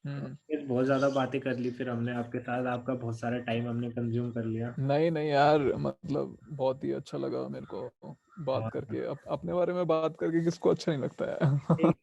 हम्म। ये बहुत ज्यादा बातें कर ली फिर हमने आपके साथ, आपका बहुत सारा टाइम हमने कंज्यूम कर लिया। नहीं नहीं यार, मतलब बहुत ही अच्छा लगा मेरे को बात हाँ, करके। अपने बारे में बात करके किसको अच्छा नहीं लगता है? एक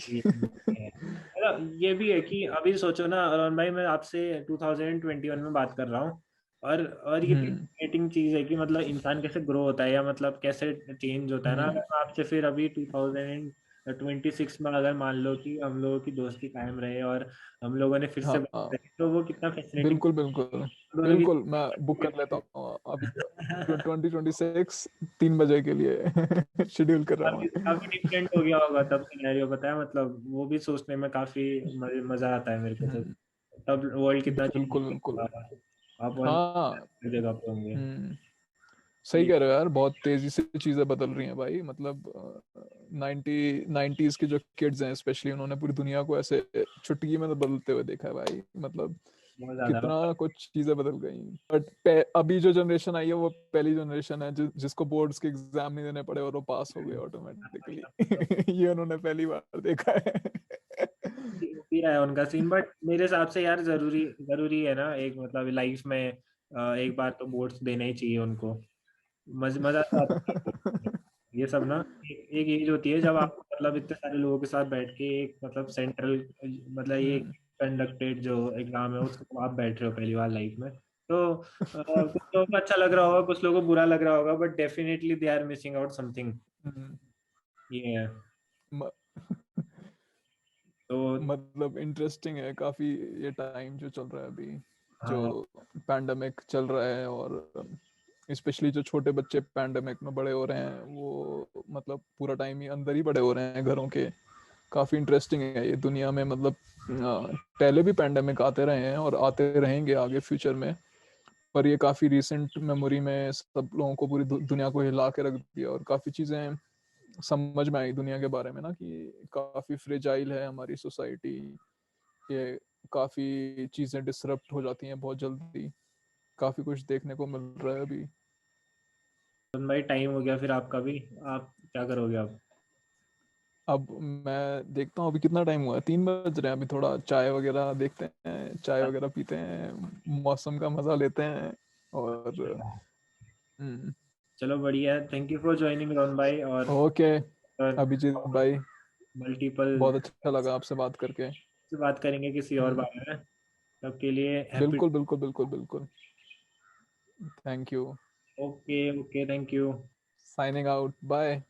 ये है। मतलब ये भी है कि अभी सोचो ना अरुण भाई, मैं आपसे 2021 में बात कर रहा हूँ, और ये हम्म। fascinating चीज है कि मतलब इंसान कैसे ग्रो होता है, या मतलब कैसे चेंज होता है ना। अगर हम्म। मैं आपसे फिर अभी 2026 में अगर मान लो कि हम लोगों की दोस्ती कायम रहे और हम लोगों ने फिर से बात हाँ करी, तो वो कितना फैसिनेटिंग बिल्कुल बिल्कुल। दोनों बिल्कुल मैं बुक कर लेता की। हूँ अभी। 2026 3 बजे के लिए शेड्यूल कर रहा काफी हूँ काफी डिफरेंट हो गया होगा तब सिनेरियो, पता है, मतलब वो भी सोचने में काफी मजा आता है मेरे को तो। हम्म। तब वर्ल्ड कितना चेंज बिल्कुल बिल्कुल। होगा, आप वन हाँ। जगह पे होंगे। हम्म। सही ये कह रहे हो यार, बहुत तेजी से चीजें बदल रही हैं भाई। मतलब 90s के जो किड्स हैं स्पेशली, उन्होंने पूरी दुनिया को ऐसे चुटकी में बदलते हुए देखा है भाई। मतलब बहुत ज्यादा कितना कुछ चीजें बदल गई। बट अभी जो जनरेशन आई है वो पहली जनरेशन है जिसको बोर्ड्स के एग्जाम नहीं देने पड़े और वो पास हो गए ऑटोमेटिकली। ये उन्होंने पहली बार देखा है। भी रहा है उनका सीन, बट मेरे हिसाब से यार जरूरी जरूरी है ना, एक मतलब लाइफ में एक बार तो बोर्ड्स देना ही चाहिए उनको। मजा तो आता है ये सब ना। एक एज होती है जब आप मतलब इतने सारे लोगों के साथ बैठ के एक मतलब सेंट्रल, मतलब ये हम्म। कंडक्टेड जो एग्जाम है उसको आप बैठ रहे हो पहली बार लाइफ में। तो कुछ लोगों को अच्छा लग रहा होगा, कुछ लोगों को बुरा लग रहा होगा, but definitely they are missing out something. Hmm. Hmm. ये है। म- तो मतलब इंटरेस्टिंग है काफी ये टाइम जो चल रहा है अभी, जो हाँ, पैंडमिक चल रहा है। और स्पेशली जो छोटे बच्चे पैंडमिक में बड़े हो रहे हैं, वो मतलब पूरा टाइम ही अंदर ही बड़े हो रहे हैं घरों के। काफी इंटरेस्टिंग है ये दुनिया में। मतलब पहले भी पैंडमिक आते रहे हैं और आते रहेंगे आगे फ्यूचर में। पर ये काफी रिसेंट मेमोरी में सब लोगों को पूरी दुनिया को हिला के रख दिया, और काफी चीजें समझ में आई दुनिया के बारे में ना, कि काफी फ्रेजाइल है हमारी सोसाइटी। ये काफी चीजें डिसरप्ट हो जाती हैं बहुत जल्दी। काफी कुछ देखने को मिल रहा है अभी। तो भाई टाइम हो गया फिर आपका भी, आप क्या करोगे अब? अब मैं देखता हूँ अभी कितना टाइम हुआ है। 3 बज रहे हैं। अभी थोड़ा चाय वगैरह देखते हैं, चाय वगैरह पीते हैं, मौसम का मजा लेते हैं। और हम्म, चलो बढ़िया है, thank you for joining Rohan भाई। और ओके अभिजीत भाई, मल्टीपल बहुत अच्छा लगा आपसे बात करके। से बात करेंगे किसी और बारे में। तब के लिए हैप्पी। बिल्कुल बिल्कुल बिल्कुल बिल्कुल। Thank you. Okay okay, thank you. Signing out, bye.